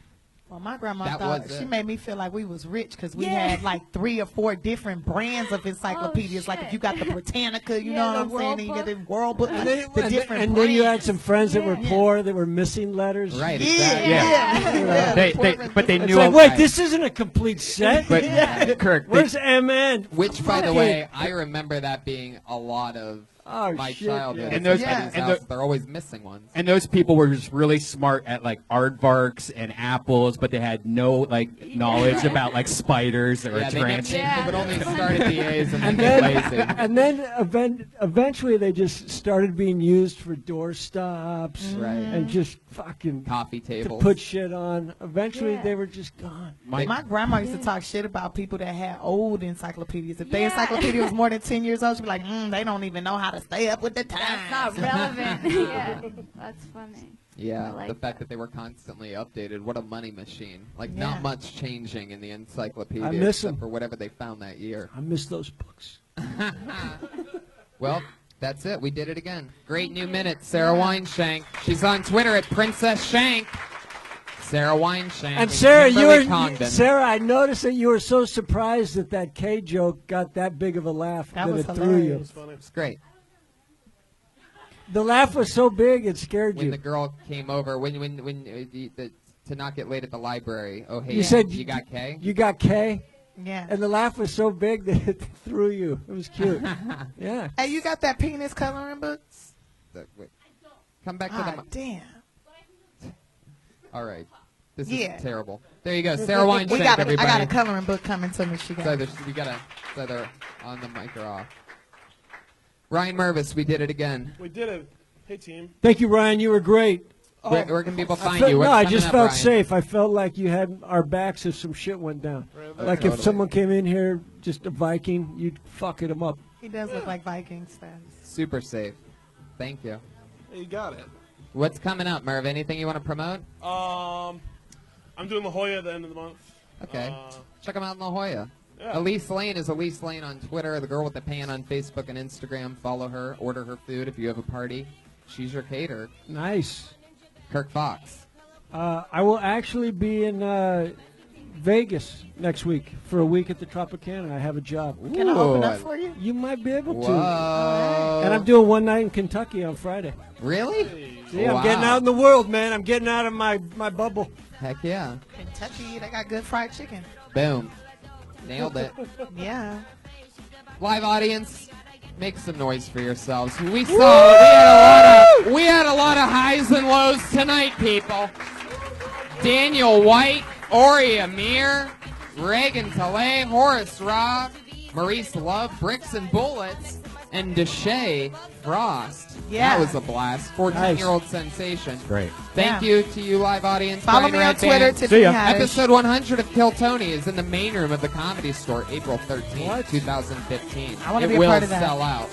Well, my grandma That thought was she it. made me feel like we was rich because we Yeah. had like 3 or 4 different brands of encyclopedias. Like if you got the Britannica, you know Yeah, what the I'm saying? Then you World get the World Book, And the different and then you had brands. some friends that were Yeah. poor, that were missing letters. Right, Yeah, exactly. yeah. But they It's knew. like, wait, this isn't a complete set. But Kirk, Where's MN? Which, by the Fuck way, it. I remember that being a lot of my shit, childhood. yeah. And those- At and house, the- they're always missing ones. And those people were just really smart at like aardvarks and apples, but they had no like knowledge about like spiders or Yeah, they tarantulas. would only start at the A's and then And get then, lazy. and then eventually they just started being used for door stops Right. and just fucking Coffee to tables. put shit on. Eventually Yeah. they were just gone. My grandma used to talk shit about people that had old encyclopedias. If their encyclopedia was more than 10 years old, she'd be like, they don't even know how to stay up with the times. That's not relevant. Yeah, that's funny. Yeah, I like the fact that they were constantly updated. What a money machine. Like, Yeah. not much changing in the encyclopedia I miss except 'em. for whatever they found that year. I miss those books. Well, that's it. We did it again. Great new minute, Sarah Wineshank. She's on Twitter at Princess Shank. Sarah Wineshank. And Sarah, Kimberly Condon. Sarah, I noticed that you were so surprised that that K joke got that big of a laugh that, was it threw you. hilarious. It's great. The laugh was so big it scared When you. the girl came over, to not get late at the library. Oh, hey, You said you got K? You got K? Yeah. And the laugh was so big that it threw you. It was cute. Yeah. Hey, you got that penis coloring books? Wait. Come back to Ah, the... damn. All right. This Yeah. is terrible. There you go. Sarah Wineshank, I everybody. got a coloring book coming to me. She It's got either, it's either on the mic or off. Ryan Mervis, we did it again. We did it. Hey, team. Thank you, Ryan. You were great. Where can people find felt, you? What's no, I coming just up, felt Ryan? safe. I felt like you had our backs if some shit went down. Really? Like Totally. if someone came in here, just a Viking, you'd fuck it 'em up. He does look like Viking status. Super safe. Thank you. Hey, you got it. What's coming up, Merv? Anything you want to promote? I'm doing La Jolla at the end of the month. Okay. Check them out in La Jolla. Yeah. Elise Lane is Elise Lane on Twitter. The girl with the pan on Facebook and Instagram. Follow her. Order her food if you have a party. She's your caterer. Nice. Kirk Fox. I will actually be in Vegas next week for a week at the Tropicana. I have a job. Can I open up for you? You might be able to. Whoa. And I'm doing one night in Kentucky on Friday. Really? Yeah, Wow. I'm getting out in the world, man. I'm getting out of my bubble. Heck yeah. Kentucky, they got good fried chicken. Boom. Nailed it. Yeah. Live audience, make some noise for yourselves. We saw we had a lot of highs and lows tonight, people. Daniel White, Ori Amir, Reagan Talay, Horace Robb, Maurice Love, Bricks and Bullets, and Deshae Frost. Yeah. That was a blast. 14-year-old sensation. Great. Thank Yeah. you to you, live audience. Follow Brian me on Red Twitter, Band. Tiffany Haddish. Episode 100 of Kill Tony is in the main room of the Comedy Store, April 13th, What? 2015. I wanna It be a will part of that. sell out.